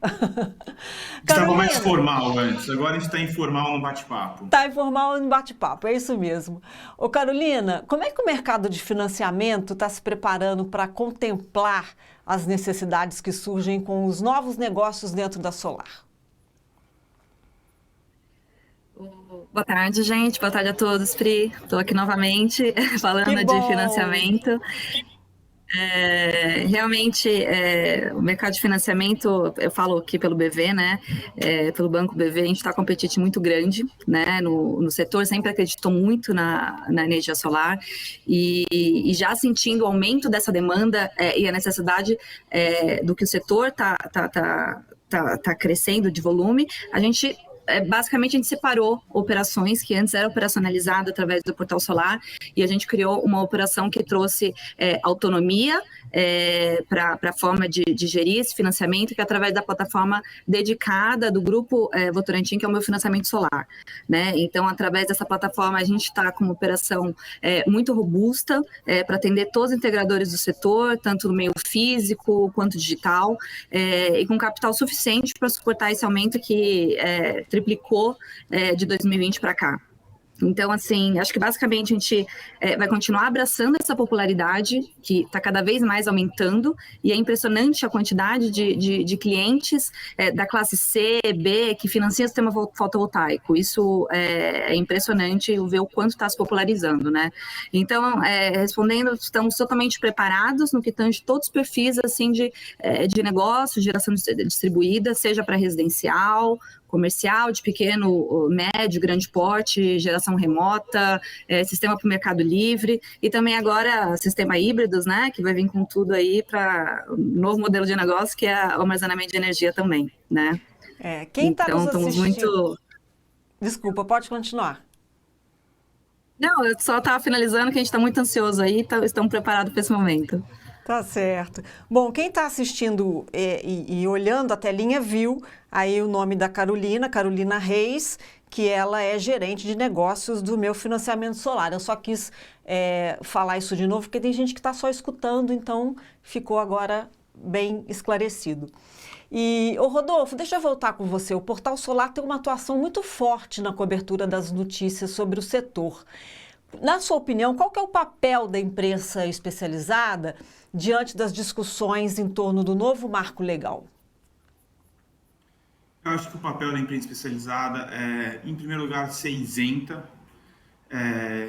Estava mais Carolina, formal antes, agora a gente está informal no bate-papo. tá informal no bate-papo, é isso mesmo. Ô, Carolina, como é que o mercado de financiamento está se preparando para contemplar as necessidades que surgem com os novos negócios dentro da Solar? Boa tarde, gente. Boa tarde a todos, Pri. Estou aqui novamente falando Que bom! de financiamento. Realmente, o mercado de financiamento, eu falo aqui pelo BV, né? Pelo Banco BV, a gente está com um apetite muito grande, né? No setor, sempre acreditou muito na energia solar e já sentindo o aumento dessa demanda e a necessidade do que o setor tá crescendo de volume, basicamente, a gente separou operações que antes eram operacionalizadas através do Portal Solar e a gente criou uma operação que trouxe autonomia para a forma de gerir esse financiamento, que é através da plataforma dedicada do Grupo Votorantim, que é o meu financiamento solar, né? Então, através dessa plataforma, a gente está com uma operação muito robusta para atender todos os integradores do setor, tanto no meio físico quanto digital, e com capital suficiente para suportar esse aumento que triplicou de 2020 para cá. Então, assim, acho que basicamente a gente vai continuar abraçando essa popularidade que está cada vez mais aumentando e é impressionante a quantidade de clientes da classe C, B, que financiam o sistema fotovoltaico. Isso é impressionante ver o quanto está se popularizando, né? Então, respondendo, estamos totalmente preparados no que tange todos os perfis, assim, de negócio, geração distribuída, seja para residencial, comercial, de pequeno, médio, grande porte, geração remota, sistema para o Mercado Livre e também agora sistema híbridos, né, que vai vir com tudo aí para um novo modelo de negócio, que é o armazenamento de energia também, né? Quem está então, nos estamos assistindo... muito... Desculpa, pode continuar. Não, eu só estava finalizando que a gente está muito ansioso aí, estamos preparados para esse momento. Tá certo. Bom, quem está assistindo e olhando a telinha viu aí o nome da Carolina Reis, que ela é gerente de negócios do meu financiamento solar. Eu só quis falar isso de novo, porque tem gente que está só escutando, então ficou agora bem esclarecido. E, Rodolfo, deixa eu voltar com você. O Portal Solar tem uma atuação muito forte na cobertura das notícias sobre o setor. Na sua opinião, qual que é o papel da imprensa especializada diante das discussões em torno do novo marco legal? Eu acho que o papel da imprensa especializada é, em primeiro lugar, ser isenta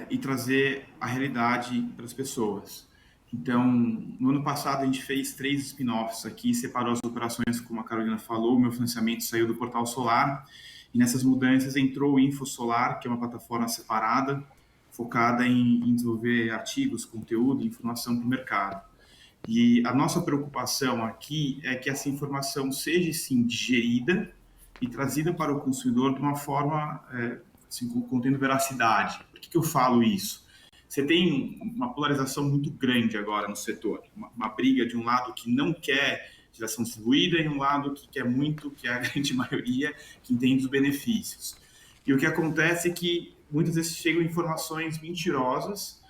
e trazer a realidade para as pessoas. Então, no ano passado, a gente fez 3 spin-offs aqui, separou as operações, como a Carolina falou, o meu financiamento saiu do Portal Solar, e nessas mudanças entrou o InfoSolar, que é uma plataforma separada, focada em desenvolver artigos, conteúdo e informação para o mercado. E a nossa preocupação aqui é que essa informação seja, sim, digerida e trazida para o consumidor de uma forma, assim, contendo veracidade. Por que eu falo isso? Você tem uma polarização muito grande agora no setor, uma briga de um lado que não quer geração distribuída e um lado que quer muito, que é a grande maioria, que entende os benefícios. E o que acontece é que muitas vezes chegam informações mentirosas,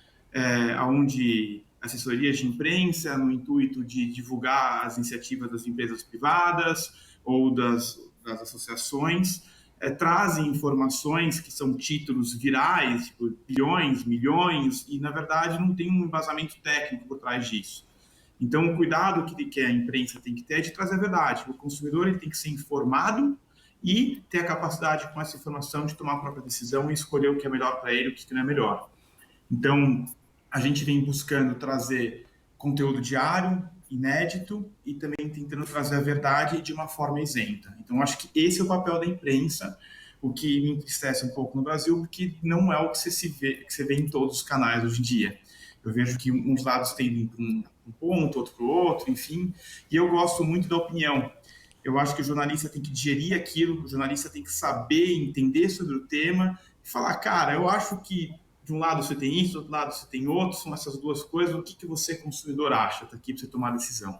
onde assessorias de imprensa, no intuito de divulgar as iniciativas das empresas privadas ou das associações, trazem informações que são títulos virais, tipo bilhões, milhões, e na verdade não tem um embasamento técnico por trás disso. Então, o cuidado que a imprensa tem que ter é de trazer a verdade. O consumidor ele tem que ser informado e ter a capacidade com essa informação de tomar a própria decisão e escolher o que é melhor para ele e o que não é melhor. Então, a gente vem buscando trazer conteúdo diário, inédito, e também tentando trazer a verdade de uma forma isenta. Então, acho que esse é o papel da imprensa, o que me entristece um pouco no Brasil, porque não é o que você vê em todos os canais hoje em dia. Eu vejo que uns lados tendem para um ponto, outro para o outro, enfim, e eu gosto muito da opinião. Eu acho que o jornalista tem que digerir aquilo, o jornalista tem que saber, entender sobre o tema, e falar, cara, eu acho que de um lado você tem isso, do outro lado você tem outro, são essas duas coisas, o que você, consumidor, acha? Está aqui para você tomar a decisão.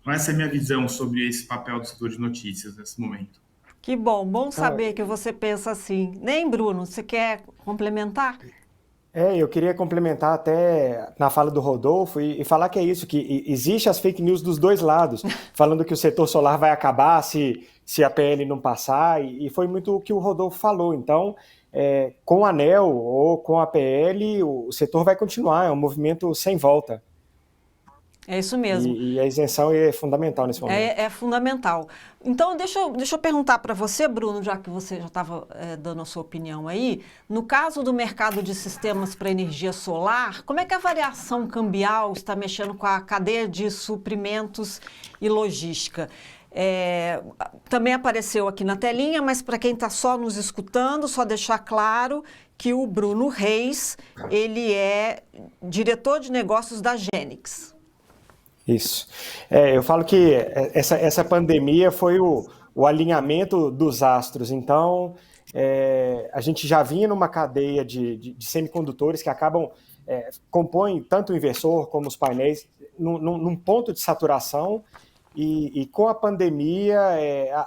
Então, essa é a minha visão sobre esse papel do setor de notícias nesse momento. Que bom saber que você pensa assim. Nem, Bruno, você quer complementar? Eu queria complementar até na fala do Rodolfo e falar que é isso, que existe as fake news dos dois lados, falando que o setor solar vai acabar se a PL não passar, e foi muito o que o Rodolfo falou. Então, com a ANEEL ou com a PL, o setor vai continuar, é um movimento sem volta. É isso mesmo. E a isenção é fundamental nesse momento. É fundamental. Então, deixa eu perguntar para você, Bruno, já que você já estava dando a sua opinião aí. No caso do mercado de sistemas para energia solar, como é que a variação cambial está mexendo com a cadeia de suprimentos e logística? Também apareceu aqui na telinha, mas para quem está só nos escutando, só deixar claro que o Bruno Reis, ele é diretor de negócios da Gênix. Isso. Eu falo que essa pandemia foi o alinhamento dos astros. Então, a gente já vinha numa cadeia de semicondutores que compõem tanto o inversor como os painéis num ponto de saturação, e com a pandemia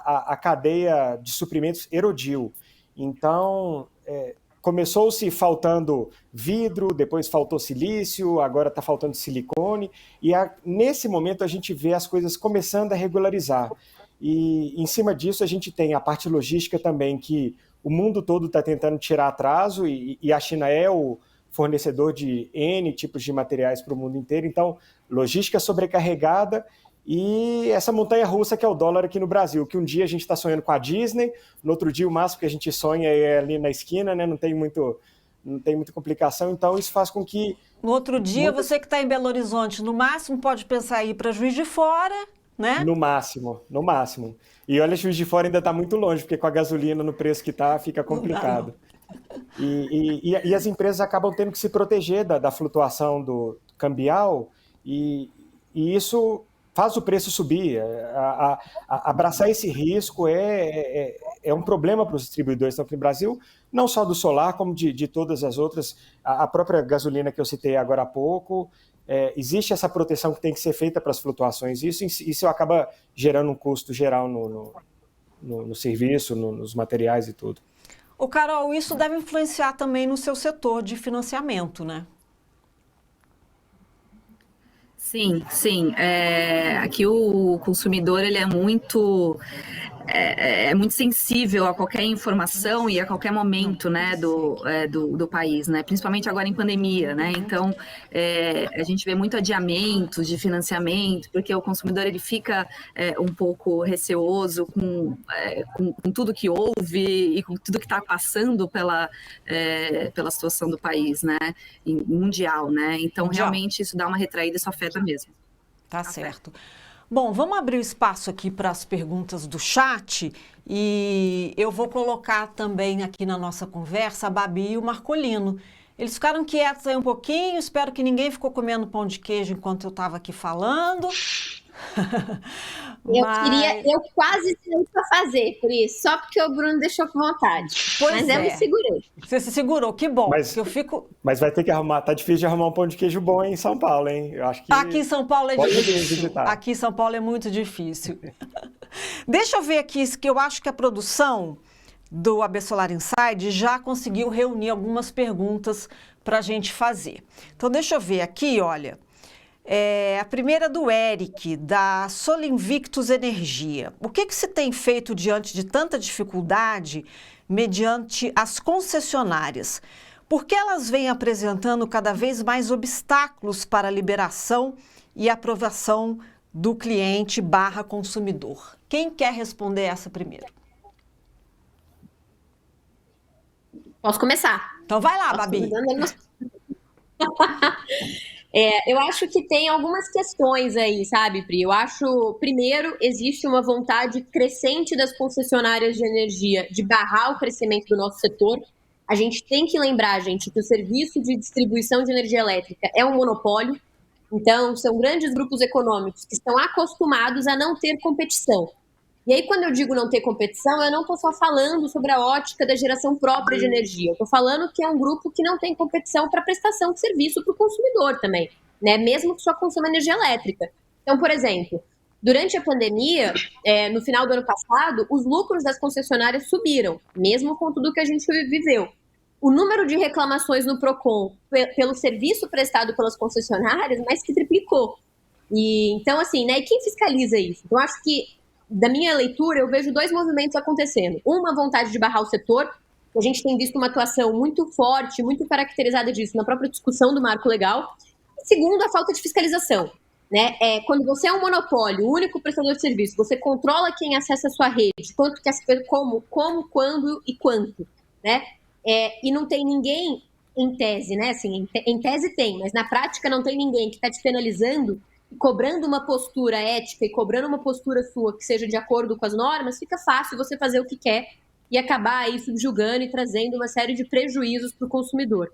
a cadeia de suprimentos erodiu. Então, começou-se faltando vidro, depois faltou silício, agora está faltando silicone, e nesse momento a gente vê as coisas começando a regularizar. E em cima disso a gente tem a parte logística também, que o mundo todo está tentando tirar atraso, e a China é o fornecedor de N tipos de materiais para o mundo inteiro. Então, logística sobrecarregada, e essa montanha-russa que é o dólar aqui no Brasil, que um dia a gente está sonhando com a Disney, no outro dia o máximo que a gente sonha é ali na esquina, né? Não tem muita complicação, então isso faz com que... No outro dia, você que está em Belo Horizonte, no máximo pode pensar em ir para Juiz de Fora, né? No máximo. E olha, Juiz de Fora ainda está muito longe, porque com a gasolina no preço que está, fica complicado. E as empresas acabam tendo que se proteger da flutuação do cambial, e isso faz o preço subir. Abraçar esse risco é um problema para os distribuidores aqui no Brasil, não só do solar, como de todas as outras. A própria gasolina que eu citei agora há pouco, existe essa proteção que tem que ser feita para as flutuações. Isso acaba gerando um custo geral no serviço, nos materiais e tudo. Ô, Carol, isso deve influenciar também no seu setor de financiamento, né? Sim. Aqui o consumidor ele é muito sensível a qualquer informação e a qualquer momento, né, do país, né, principalmente agora em pandemia, né. Então a gente vê muito adiamento de financiamento, porque o consumidor ele fica um pouco receoso com tudo que houve e com tudo que está passando pela situação do país, né, mundial, né. Então realmente isso dá uma retraída e isso afeta mesmo. Tá certo. Bom, vamos abrir o espaço aqui para as perguntas do chat, e eu vou colocar também aqui na nossa conversa a Babi e o Marcolino. Eles ficaram quietos aí um pouquinho, espero que ninguém ficou comendo pão de queijo enquanto eu estava aqui falando. Eu quase tive para fazer, por isso, só porque o Bruno deixou com vontade. Mas eu me segurei. Você se segurou, que bom. Mas vai ter que arrumar, tá difícil de arrumar um pão de queijo bom em São Paulo, hein? Eu acho que aqui em São Paulo é difícil. Aqui em São Paulo é muito difícil. Deixa eu ver aqui, que eu acho que a produção do AB Solar Inside já conseguiu reunir algumas perguntas para a gente fazer. Então, deixa eu ver aqui, olha. A primeira do Eric, da Solinvictus Energia. O que se tem feito diante de tanta dificuldade mediante as concessionárias? Por que elas vêm apresentando cada vez mais obstáculos para a liberação e aprovação do cliente / consumidor? Quem quer responder essa primeiro? Posso começar? Então vai lá, Babi. Eu acho que tem algumas questões aí, sabe, Pri? Eu acho, primeiro, existe uma vontade crescente das concessionárias de energia de barrar o crescimento do nosso setor. A gente tem que lembrar, gente, que o serviço de distribuição de energia elétrica é um monopólio. Então, são grandes grupos econômicos que estão acostumados a não ter competição. E aí, quando eu digo não ter competição, eu não estou só falando sobre a ótica da geração própria de energia. Eu estou falando que é um grupo que não tem competição para prestação de serviço para o consumidor também, né? Mesmo que só consuma energia elétrica. Então, por exemplo, Durante a pandemia, no final do ano passado, os lucros das concessionárias subiram, mesmo com tudo que a gente viveu. O número de reclamações no PROCON pelo serviço prestado pelas concessionárias mais que triplicou. E, então, assim, né, e quem fiscaliza isso? Então, acho que, da minha leitura, eu vejo 2 movimentos acontecendo. Uma vontade de barrar o setor, a gente tem visto uma atuação muito forte, muito caracterizada disso na própria discussão do marco legal. E segundo, a falta de fiscalização. Né? Quando você é um monopólio, o único prestador de serviço, você controla quem acessa a sua rede, quanto que como, quando e quanto, né? E não tem ninguém em tese, né? Assim, em tese tem, mas na prática não tem ninguém que está te penalizando, cobrando uma postura ética e cobrando uma postura sua que seja de acordo com as normas, fica fácil você fazer o que quer e acabar aí subjugando e trazendo uma série de prejuízos para o consumidor.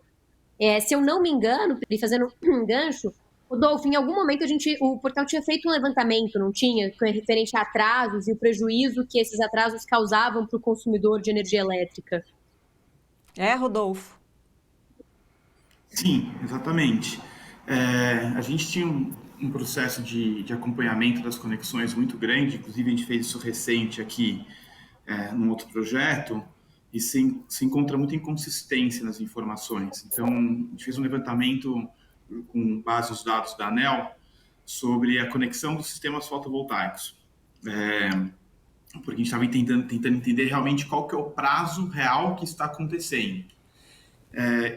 Se eu não me engano, fazendo um gancho, Rodolfo, em algum momento o portal tinha feito um levantamento, não tinha? Referente a atrasos e o prejuízo que esses atrasos causavam para o consumidor de energia elétrica. Rodolfo? Sim, exatamente. A gente tinha um processo de acompanhamento das conexões muito grande, inclusive a gente fez isso recente aqui num outro projeto, e se encontra muita inconsistência nas informações. Então, a gente fez um levantamento com base nos dados da ANEEL sobre a conexão dos sistemas fotovoltaicos. Porque a gente estava tentando entender realmente qual que é o prazo real que está acontecendo.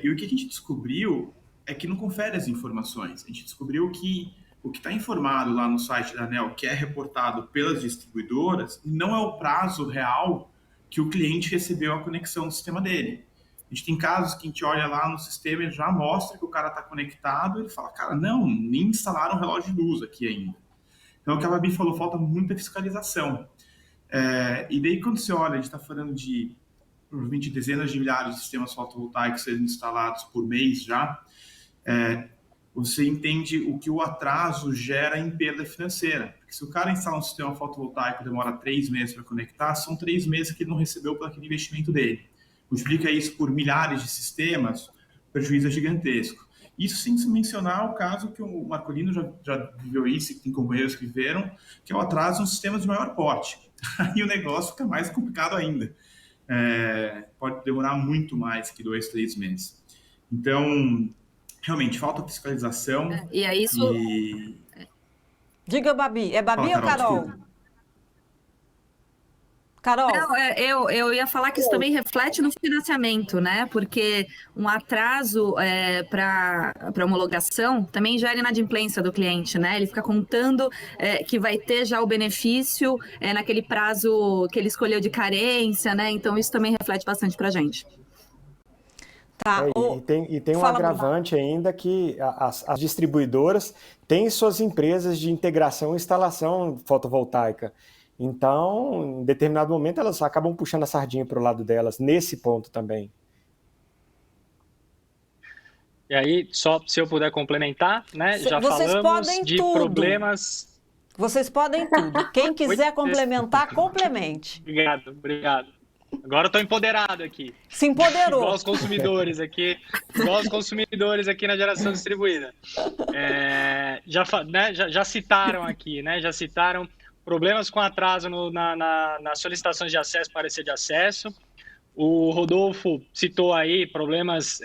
E o que a gente descobriu é que não confere as informações. A gente descobriu que o que está informado lá no site da ANEEL, que é reportado pelas distribuidoras, não é o prazo real que o cliente recebeu a conexão no sistema dele. A gente tem casos que a gente olha lá no sistema e já mostra que o cara está conectado e ele fala, cara, não, nem instalaram o relógio de luz aqui ainda. Então, o que a Babi falou, falta muita fiscalização. E daí, quando você olha, a gente está falando de provavelmente dezenas de milhares de sistemas fotovoltaicos sendo instalados por mês já, você entende o que o atraso gera em perda financeira. Porque se o cara instala um sistema fotovoltaico e demora 3 meses para conectar, são 3 meses que ele não recebeu pelo aquele investimento dele. Multiplica isso por milhares de sistemas, o prejuízo é gigantesco. Isso sem se mencionar o caso que o Marcolino já viveu isso, e tem companheiros que viveram, que é o atraso nos sistemas de maior porte. Aí o negócio fica mais complicado ainda. Pode demorar muito mais que 2, 3 meses. Então, realmente, falta fiscalização. E é isso... Diga, Babi. É Babi ou Carol? Desculpa. Carol? Não, eu ia falar que isso também reflete no financiamento, né? Porque um atraso para homologação também gera inadimplência do cliente, né? Ele fica contando que vai ter já o benefício naquele prazo que ele escolheu de carência, né? Então isso também reflete bastante para a gente. Tá. E tem um agravante ainda que as distribuidoras têm suas empresas de integração e instalação fotovoltaica. Então, em determinado momento, elas acabam puxando a sardinha para o lado delas, nesse ponto também. E aí, só se eu puder complementar, né? Já falamos de problemas... Vocês podem tudo. Quem quiser complementar, complemente. Obrigado. Agora eu estou empoderado aqui. Se empoderou. Igual os consumidores aqui na geração distribuída. Já citaram aqui, né? Já citaram problemas com atraso nas solicitações de acesso, parecer de acesso. O Rodolfo citou aí problemas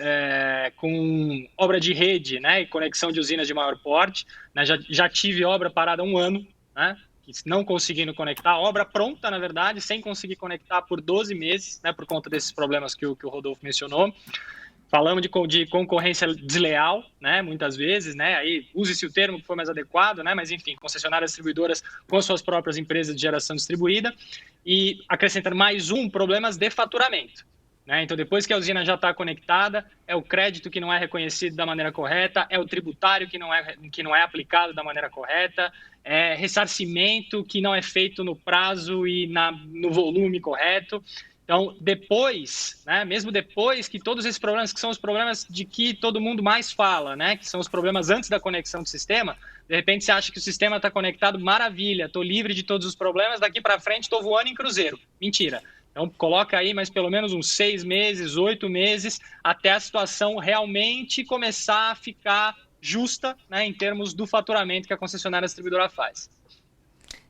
com obra de rede, né, e conexão de usinas de maior porte. Né, já tive obra parada há 1 ano, né, não conseguindo conectar. Obra pronta, na verdade, sem conseguir conectar por 12 meses, né, por conta desses problemas que o Rodolfo mencionou. Falamos de concorrência desleal, né, muitas vezes, né, aí use-se o termo que for mais adequado, né, mas enfim, concessionárias distribuidoras com suas próprias empresas de geração distribuída, e acrescentando mais problemas de faturamento, né, então depois que a usina já está conectada, é o crédito que não é reconhecido da maneira correta, é o tributário que não é aplicado da maneira correta, é ressarcimento que não é feito no prazo e no volume correto. Então, depois, né, mesmo depois que todos esses problemas, que são os problemas de que todo mundo mais fala, né, que são os problemas antes da conexão do sistema, de repente você acha que o sistema está conectado, maravilha, estou livre de todos os problemas, daqui para frente estou voando em cruzeiro. Mentira. Então, coloca aí mais pelo menos uns 6 meses, 8 meses, até a situação realmente começar a ficar justa, né, em termos do faturamento que a concessionária distribuidora faz.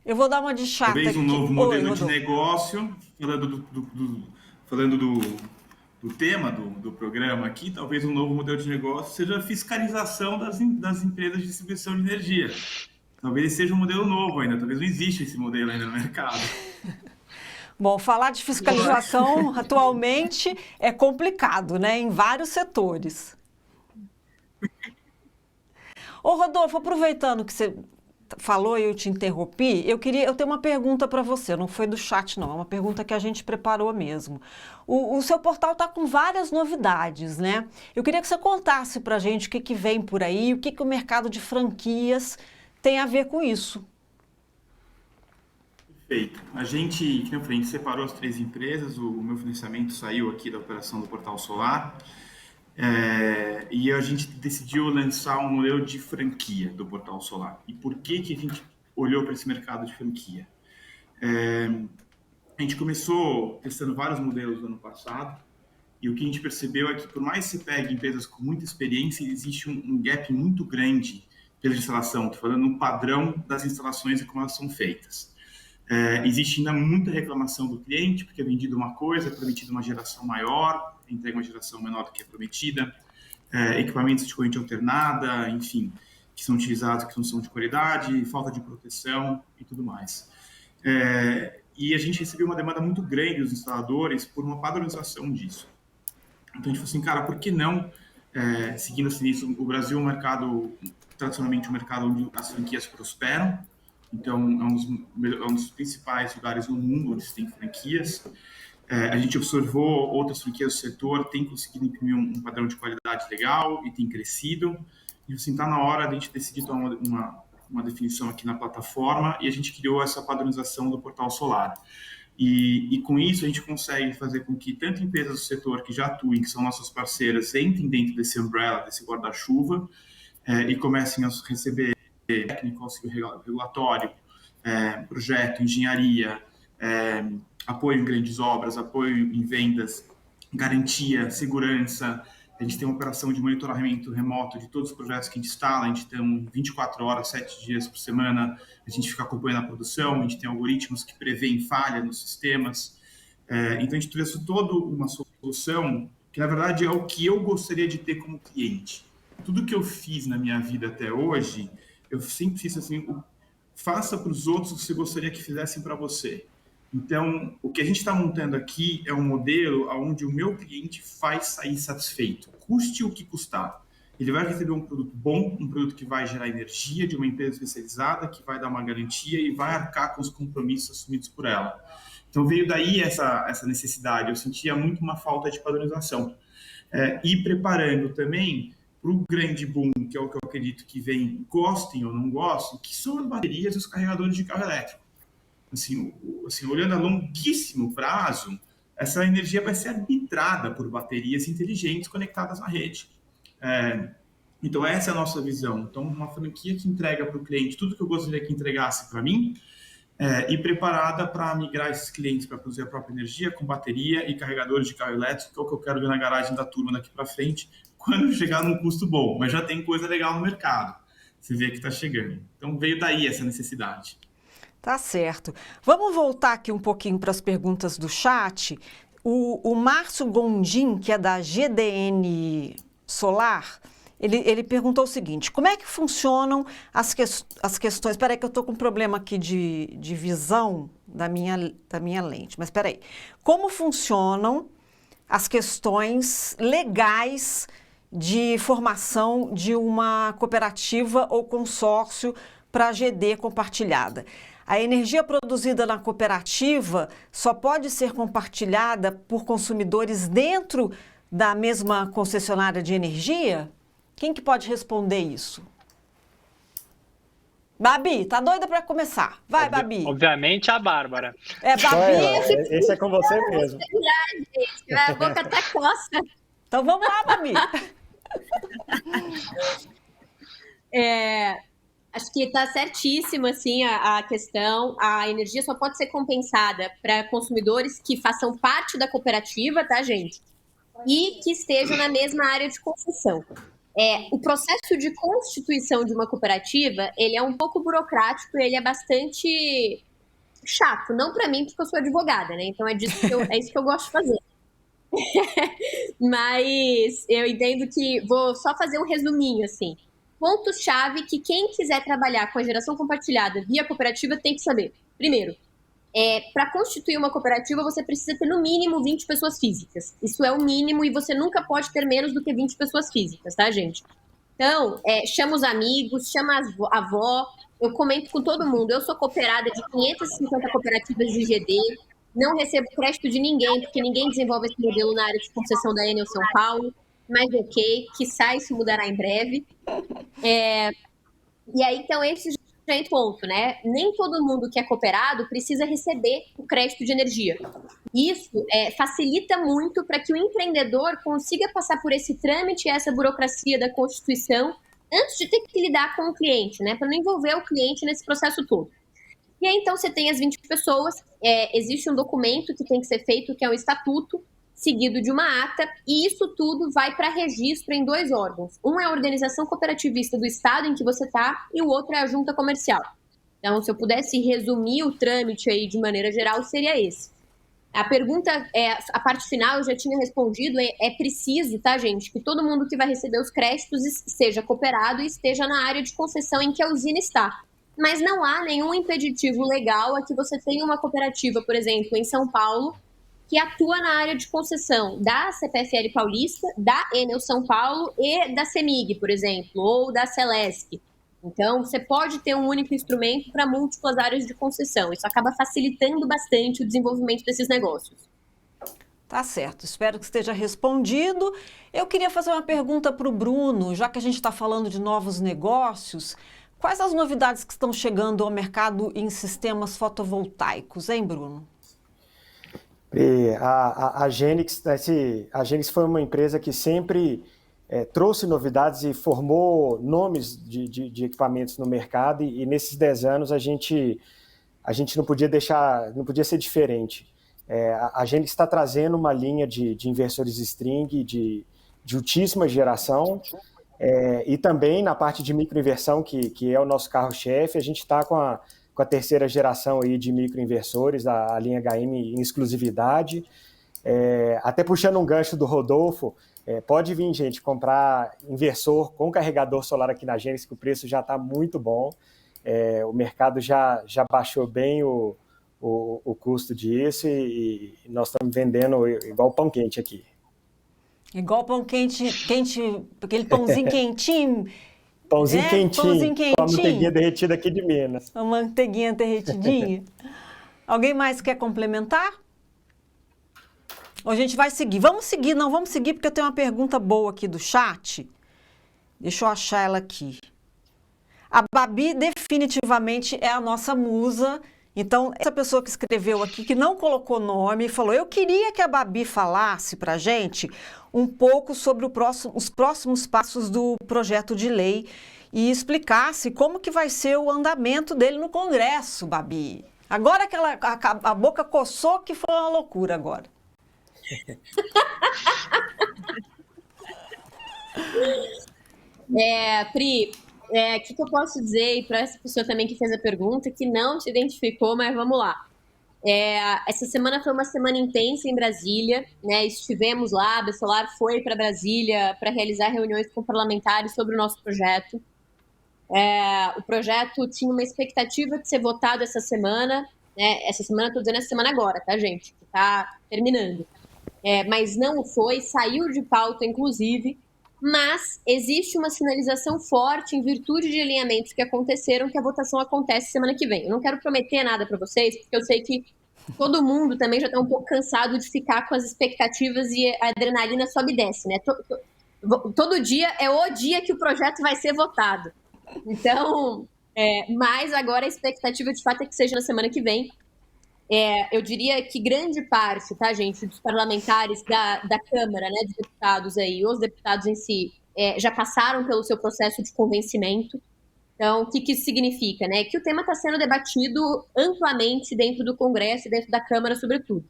Eu vou dar uma de chata talvez um aqui. novo modelo de negócio, falando do tema do programa aqui, talvez um novo modelo de negócio seja a fiscalização das empresas de distribuição de energia. Talvez esse seja um modelo novo ainda, talvez não exista esse modelo ainda no mercado. Bom, falar de fiscalização atualmente é complicado, né? Em vários setores. Ô, Rodolfo, aproveitando que você falou e eu te interrompi, eu tenho uma pergunta para você, não foi do chat não, é uma pergunta que a gente preparou mesmo. O seu portal está com várias novidades, né? Eu queria que você contasse para a gente o que vem por aí, o que o mercado de franquias tem a ver com isso. Perfeito. A gente separou as 3 empresas, o meu financiamento saiu aqui da operação do Portal Solar, e a gente decidiu lançar um modelo de franquia do Portal Solar. E por que a gente olhou para esse mercado de franquia? A gente começou testando vários modelos no ano passado, e o que a gente percebeu é que, por mais que você pegue empresas com muita experiência, existe um gap muito grande pela instalação, estou falando no padrão das instalações e como elas são feitas. Existe ainda muita reclamação do cliente, porque é vendido uma coisa, é prometida uma geração maior, entrega uma geração menor do que é prometida, equipamentos de corrente alternada, enfim, que são utilizados que não são de qualidade, falta de proteção e tudo mais. E a gente recebeu uma demanda muito grande dos instaladores por uma padronização disso. Então a gente falou assim, cara, por que não, seguindo assim isso, o Brasil é um mercado, tradicionalmente um mercado onde as franquias prosperam, então é um dos principais lugares no mundo onde se tem franquias. A gente observou outras franquias do setor, tem conseguido imprimir um padrão de qualidade legal e tem crescido. E assim, está na hora de a gente decidir tomar uma definição aqui na plataforma, e a gente criou essa padronização do Portal Solar. E com isso a gente consegue fazer com que tanto empresas do setor que já atuem, que são nossas parceiras, entrem dentro desse umbrella, desse guarda-chuva, e comecem a receber técnico, auxílio regulatório, projeto, engenharia, apoio em grandes obras, apoio em vendas, garantia, segurança. A gente tem uma operação de monitoramento remoto de todos os projetos que a gente instala, a gente tem 24 horas, 7 dias por semana, a gente fica acompanhando a produção, a gente tem algoritmos que prevêem falha nos sistemas. Então a gente trouxe toda uma solução que, na verdade, é o que eu gostaria de ter como cliente. Tudo que eu fiz na minha vida até hoje, eu sempre fiz assim, faça para os outros o que você gostaria que fizessem para você. Então, o que a gente está montando aqui é um modelo onde o meu cliente vai sair satisfeito, custe o que custar. Ele vai receber um produto bom, um produto que vai gerar energia de uma empresa especializada, que vai dar uma garantia e vai arcar com os compromissos assumidos por ela. Então, veio daí essa necessidade. Eu sentia muito uma falta de padronização. E preparando também para o grande boom, que é o que eu acredito que vem, gostem ou não gostem, que são as baterias e os carregadores de carro elétrico. Assim, olhando a longuíssimo prazo, essa energia vai ser arbitrada por baterias inteligentes conectadas na rede. Então, essa é a nossa visão. Então, uma franquia que entrega para o cliente tudo que eu gostaria que entregasse para mim, e preparada para migrar esses clientes para produzir a própria energia com bateria e carregadores de carro elétrico, que é o que eu quero ver na garagem da turma daqui para frente, quando chegar num custo bom. Mas já tem coisa legal no mercado. Você vê que está chegando. Então, veio daí essa necessidade. Tá certo. Vamos voltar aqui um pouquinho para as perguntas do chat. O Márcio Gondim, que é da GDN Solar, ele perguntou o seguinte: como é que funcionam as questões... Espera aí que eu estou com um problema aqui de visão da minha lente, mas espera aí. Como funcionam as questões legais de formação de uma cooperativa ou consórcio para a GD compartilhada? A energia produzida na cooperativa só pode ser compartilhada por consumidores dentro da mesma concessionária de energia? Quem que pode responder isso? Babi, tá doida para começar? Vai, Babi. Obviamente a Bárbara. Babi. Esse é com você mesmo. A boca tá coça. Então vamos lá, Babi. Acho que está certíssimo assim, a questão. A energia só pode ser compensada para consumidores que façam parte da cooperativa, tá, gente? E que estejam na mesma área de concessão. O processo de constituição de uma cooperativa, ele é um pouco burocrático, ele é bastante chato, não para mim, porque eu sou advogada, né? Então é isso que eu gosto de fazer. Mas eu entendo que vou só fazer um resuminho, assim. Pontos-chave que quem quiser trabalhar com a geração compartilhada via cooperativa tem que saber. Primeiro, para constituir uma cooperativa, você precisa ter no mínimo 20 pessoas físicas. Isso é o mínimo e você nunca pode ter menos do que 20 pessoas físicas, tá, gente? Então, chama os amigos, chama a avó. Eu comento com todo mundo. Eu sou cooperada de 550 cooperativas de GD. Não recebo crédito de ninguém, porque ninguém desenvolve esse modelo na área de concessão da Enel São Paulo. Mas ok, quiçá isso mudará em breve. E aí, então, esse já é ponto, né? Nem todo mundo que é cooperado precisa receber o crédito de energia. Isso facilita muito para que o empreendedor consiga passar por esse trâmite e essa burocracia da Constituição antes de ter que lidar com o cliente, né? Para não envolver o cliente nesse processo todo. E aí, então, você tem as 20 pessoas, existe um documento que tem que ser feito, que é o estatuto, seguido de uma ata, e isso tudo vai para registro em 2 órgãos. Um é a organização cooperativista do estado em que você está, e o outro é a junta comercial. Então, se eu pudesse resumir o trâmite aí de maneira geral, seria esse. A pergunta, a parte final eu já tinha respondido, é preciso, tá, gente, que todo mundo que vai receber os créditos seja cooperado e esteja na área de concessão em que a usina está. Mas não há nenhum impeditivo legal a que você tenha uma cooperativa, por exemplo, em São Paulo, que atua na área de concessão da CPFL Paulista, da Enel São Paulo e da CEMIG, por exemplo, ou da Celesc. Então, você pode ter um único instrumento para múltiplas áreas de concessão. Isso acaba facilitando bastante o desenvolvimento desses negócios. Tá certo, espero que esteja respondido. Eu queria fazer uma pergunta para o Bruno, já que a gente está falando de novos negócios. Quais as novidades que estão chegando ao mercado em sistemas fotovoltaicos, hein, Bruno? A Genix foi uma empresa que sempre trouxe novidades e formou nomes de equipamentos no mercado, e nesses 10 anos a gente não podia ser diferente. A Genix está trazendo uma linha de inversores string de altíssima geração, e também na parte de microinversão, que é o nosso carro-chefe, a gente está com a 3ª geração aí de microinversores, a linha HM em exclusividade. Até puxando um gancho do Rodolfo, pode vir, gente, comprar inversor com carregador solar aqui na Genix, que o preço já está muito bom. O mercado já baixou bem o custo disso, e nós estamos vendendo igual pão quente aqui. Igual pão quente, aquele pãozinho quentinho. Pãozinho quentinho, com a manteiguinha derretida aqui de Minas. Uma manteiguinha derretidinha. Alguém mais quer complementar? Ou a gente vai seguir? Vamos seguir porque eu tenho uma pergunta boa aqui do chat. Deixa eu achar ela aqui. A Babi definitivamente é a nossa musa. Então, essa pessoa que escreveu aqui, que não colocou nome, falou: eu queria que a Babi falasse para a gente um pouco sobre os próximos passos do projeto de lei e explicasse como que vai ser o andamento dele no Congresso, Babi. Agora que a boca coçou, que foi uma loucura agora. Pri, o que eu posso dizer, e para essa pessoa também que fez a pergunta, que não se identificou, mas vamos lá. Essa semana foi uma semana intensa em Brasília, né? Estivemos lá, a Bessolar foi para Brasília para realizar reuniões com parlamentares sobre o nosso projeto. O projeto tinha uma expectativa de ser votado essa semana, né? Essa semana, estou dizendo essa semana agora, tá, gente? Que está terminando. Mas não foi, saiu de pauta, inclusive. Mas existe uma sinalização forte em virtude de alinhamentos que aconteceram, que a votação acontece semana que vem. Eu não quero prometer nada para vocês, porque eu sei que todo mundo também já está um pouco cansado de ficar com as expectativas e a adrenalina sobe e desce, né? Todo dia é o dia que o projeto vai ser votado. Então, mas agora a expectativa de fato é que seja na semana que vem. Eu diria que grande parte, tá, gente, dos parlamentares da Câmara, né, dos deputados aí, os deputados em si, já passaram pelo seu processo de convencimento. Então, o que isso significa, né? Que o tema está sendo debatido amplamente dentro do Congresso e dentro da Câmara, sobretudo.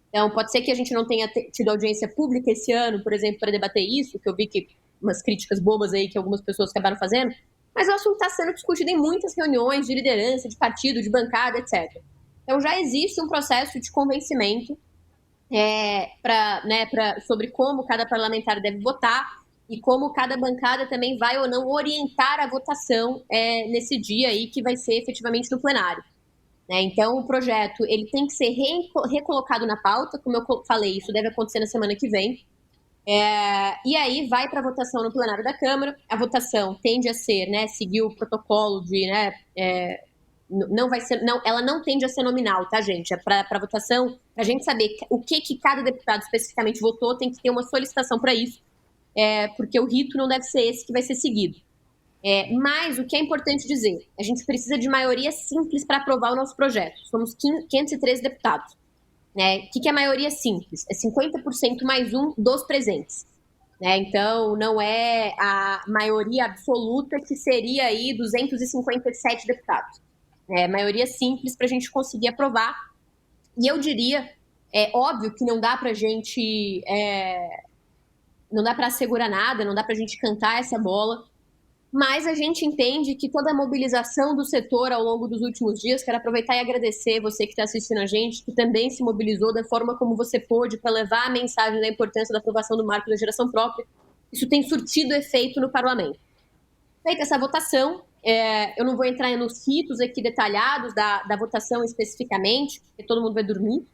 Então, pode ser que a gente não tenha tido audiência pública esse ano, por exemplo, para debater isso, que eu vi que umas críticas bobas aí que algumas pessoas acabaram fazendo, mas o assunto está sendo discutido em muitas reuniões de liderança, de partido, de bancada, etc. Então já existe um processo de convencimento sobre como cada parlamentar deve votar e como cada bancada também vai ou não orientar a votação nesse dia aí que vai ser efetivamente no plenário. Então, o projeto ele tem que ser recolocado na pauta, como eu falei, isso deve acontecer na semana que vem. E aí vai para a votação no plenário da Câmara. A votação tende a ser, seguir o protocolo de, não vai ser, não, ela não tende a ser nominal, tá, gente? Para votação, para a gente saber o que cada deputado especificamente votou, tem que ter uma solicitação para isso, porque o rito não deve ser esse que vai ser seguido. Mas o que é importante dizer, a gente precisa de maioria simples para aprovar o nosso projeto. Somos 513 deputados. O que é maioria simples? É 50% mais um dos presentes. Então, não é a maioria absoluta, que seria aí 257 deputados. É maioria simples para a gente conseguir aprovar. E eu diria, óbvio que não dá para a gente... não dá para assegurar nada, não dá para a gente cantar essa bola, mas a gente entende que toda a mobilização do setor ao longo dos últimos dias, quero aproveitar e agradecer você que está assistindo a gente, que também se mobilizou da forma como você pôde para levar a mensagem da importância da aprovação do marco da geração própria. Isso tem surtido efeito no parlamento. Feita essa votação, eu não vou entrar nos ritos aqui detalhados da votação especificamente, porque todo mundo vai dormir,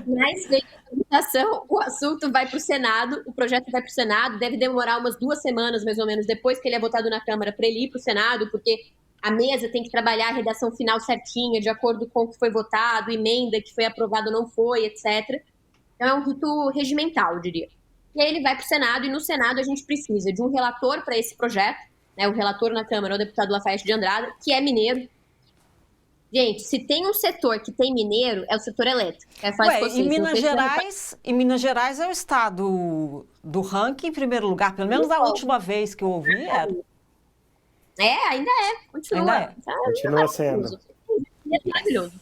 mas feita a votação, o assunto vai para o Senado, o projeto vai para o Senado, deve demorar umas 2 semanas, mais ou menos, depois que ele é votado na Câmara, para ele ir para o Senado, porque a mesa tem que trabalhar a redação final certinha, de acordo com o que foi votado, emenda que foi aprovada ou não foi, etc. Então é um rito regimental, eu diria. E aí ele vai para o Senado, e no Senado a gente precisa de um relator para esse projeto, o relator na Câmara é o deputado Lafayette de Andrada, que é mineiro. Gente, se tem um setor que tem mineiro, é o setor elétrico. Em Minas Gerais é o estado do ranking em primeiro lugar, pelo menos da última vez que eu ouvi era. Ainda é, continua. Ainda é. Continua sendo. É maravilhoso.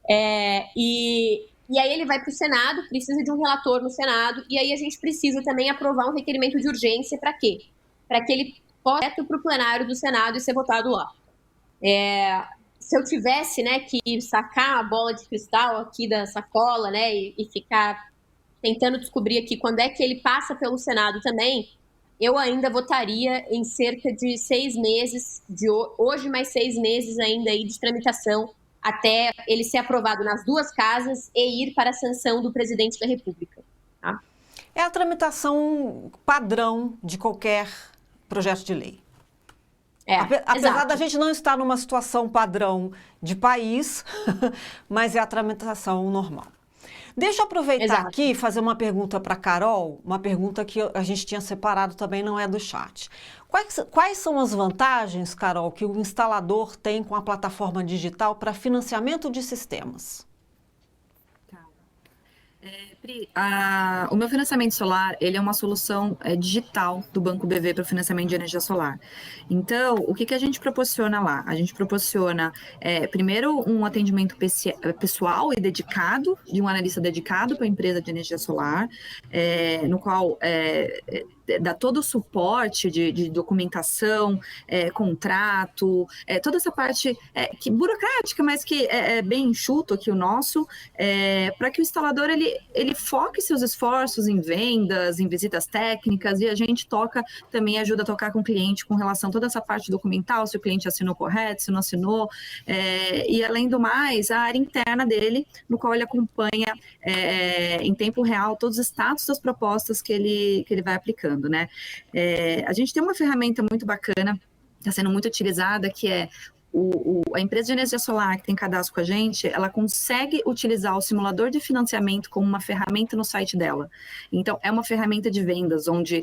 E aí ele vai para o Senado, precisa de um relator no Senado, e aí a gente precisa também aprovar um requerimento de urgência para quê? Para que ele possa ir para o plenário do Senado e ser votado lá. Se eu tivesse que sacar a bola de cristal aqui da sacola e ficar tentando descobrir aqui quando é que ele passa pelo Senado também, eu ainda votaria em cerca de 6 meses, hoje mais 6 meses ainda aí de tramitação, até ele ser aprovado nas 2 casas e ir para a sanção do presidente da República. Tá? É a tramitação padrão de qualquer projeto de lei. Apesar da gente não estar numa situação padrão de país, mas é a tramitação normal. Deixa eu aproveitar aqui e fazer uma pergunta para a Carol, uma pergunta que a gente tinha separado também, não é do chat. Quais são as vantagens, Carol, que o instalador tem com a plataforma digital para financiamento de sistemas? Pri, o meu financiamento solar, ele é uma solução digital do Banco BV para o financiamento de energia solar. Então, o que a gente proporciona lá? A gente proporciona, primeiro, um atendimento pessoal e dedicado, de um analista dedicado para a empresa de energia solar, no qual dá todo o suporte de documentação, contrato, toda essa parte que burocrática, mas que é bem enxuto aqui o nosso, para que o instalador ele foque seus esforços em vendas, em visitas técnicas, e a gente também ajuda a tocar com o cliente com relação a toda essa parte documental, se o cliente assinou correto, se não assinou, e além do mais, a área interna dele, no qual ele acompanha em tempo real todos os status das propostas que ele vai aplicando, né? A gente tem uma ferramenta muito bacana, está sendo muito utilizada, que é a empresa de energia solar que tem cadastro com a gente, ela consegue utilizar o simulador de financiamento como uma ferramenta no site dela. Então, é uma ferramenta de vendas, onde,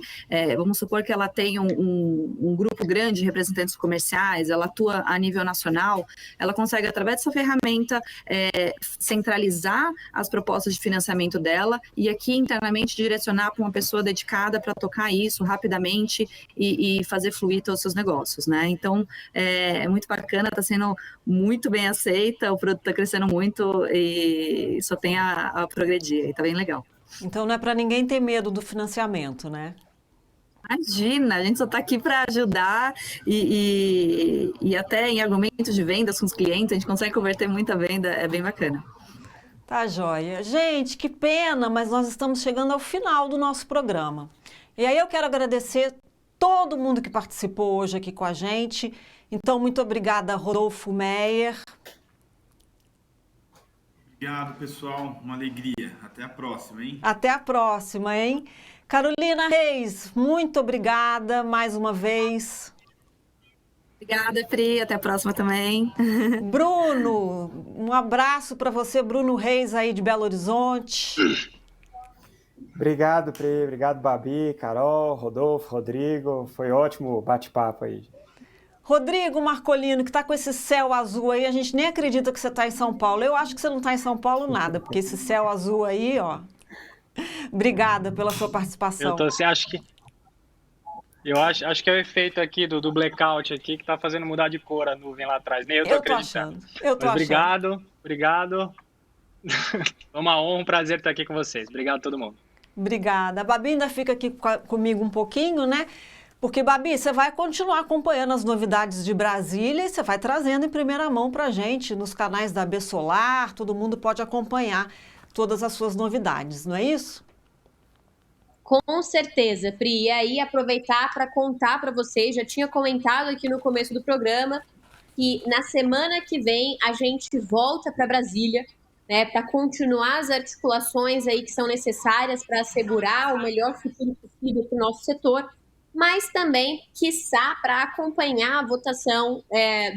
vamos supor que ela tem um grupo grande de representantes comerciais, ela atua a nível nacional, ela consegue, através dessa ferramenta, centralizar as propostas de financiamento dela e aqui, internamente, direcionar para uma pessoa dedicada para tocar isso rapidamente e fazer fluir todos os seus negócios, né? Então, é muito bacana, está sendo muito bem aceita, o produto está crescendo muito e só tem a progredir, está bem legal. Então não é para ninguém ter medo do financiamento, né? Imagina, a gente só está aqui para ajudar e até em argumentos de vendas com os clientes, a gente consegue converter muita venda, é bem bacana. Tá joia. Gente, que pena, mas nós estamos chegando ao final do nosso programa. E aí eu quero agradecer todo mundo que participou hoje aqui com a gente. Então, muito obrigada, Rodolfo Meyer. Obrigado, pessoal. Uma alegria. Até a próxima, hein? Até a próxima, hein? Carolina Reis, muito obrigada mais uma vez. Obrigada, Pri. Até a próxima também. Bruno, um abraço para você, Bruno Reis, aí de Belo Horizonte. Obrigado, Pri. Obrigado, Babi, Carol, Rodolfo, Rodrigo. Foi ótimo o bate-papo aí. Rodrigo Marcolino, que está com esse céu azul aí, a gente nem acredita que você está em São Paulo. Eu acho que você não está em São Paulo nada, porque esse céu azul aí, ó. Obrigada pela sua participação. Você acha que... Eu acho que é o efeito aqui do blackout aqui que tá fazendo mudar de cor a nuvem lá atrás. Nem eu tô acreditando. Eu tô achando. Obrigado. É uma honra, um prazer estar aqui com vocês. Obrigado a todo mundo. Obrigada. A Babi ainda fica aqui comigo um pouquinho, né? Porque, Babi, você vai continuar acompanhando as novidades de Brasília e você vai trazendo em primeira mão pra gente nos canais da AB Solar, todo mundo pode acompanhar todas as suas novidades, não é isso? Com certeza, Pri. E aí, aproveitar para contar para vocês, já tinha comentado aqui no começo do programa, que na semana que vem a gente volta para Brasília, né, para continuar as articulações aí que são necessárias para assegurar o melhor futuro possível para o nosso setor, mas também, quiçá, para acompanhar a votação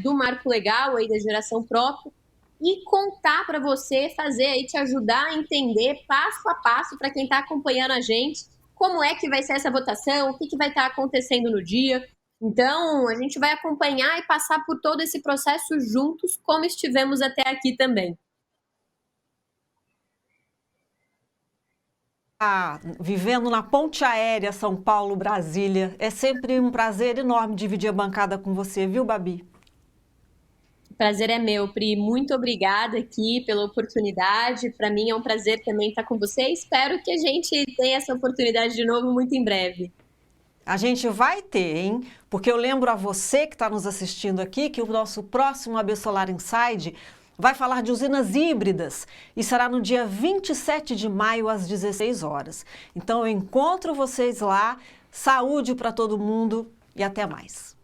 do marco legal aí da geração própria e contar para você, fazer aí, te ajudar a entender passo a passo para quem está acompanhando a gente, como é que vai ser essa votação, o que vai estar acontecendo no dia. Então, a gente vai acompanhar e passar por todo esse processo juntos, como estivemos até aqui também. Vivendo na ponte aérea São Paulo-Brasília. É sempre um prazer enorme dividir a bancada com você, viu, Babi? O prazer é meu, Pri. Muito obrigada aqui pela oportunidade. Para mim é um prazer também estar com você. Espero que a gente tenha essa oportunidade de novo muito em breve. A gente vai ter, hein? Porque eu lembro a você que está nos assistindo aqui que o nosso próximo AB Solar Inside vai falar de usinas híbridas e será no dia 27 de maio às 16 horas. Então eu encontro vocês lá. Saúde para todo mundo e até mais.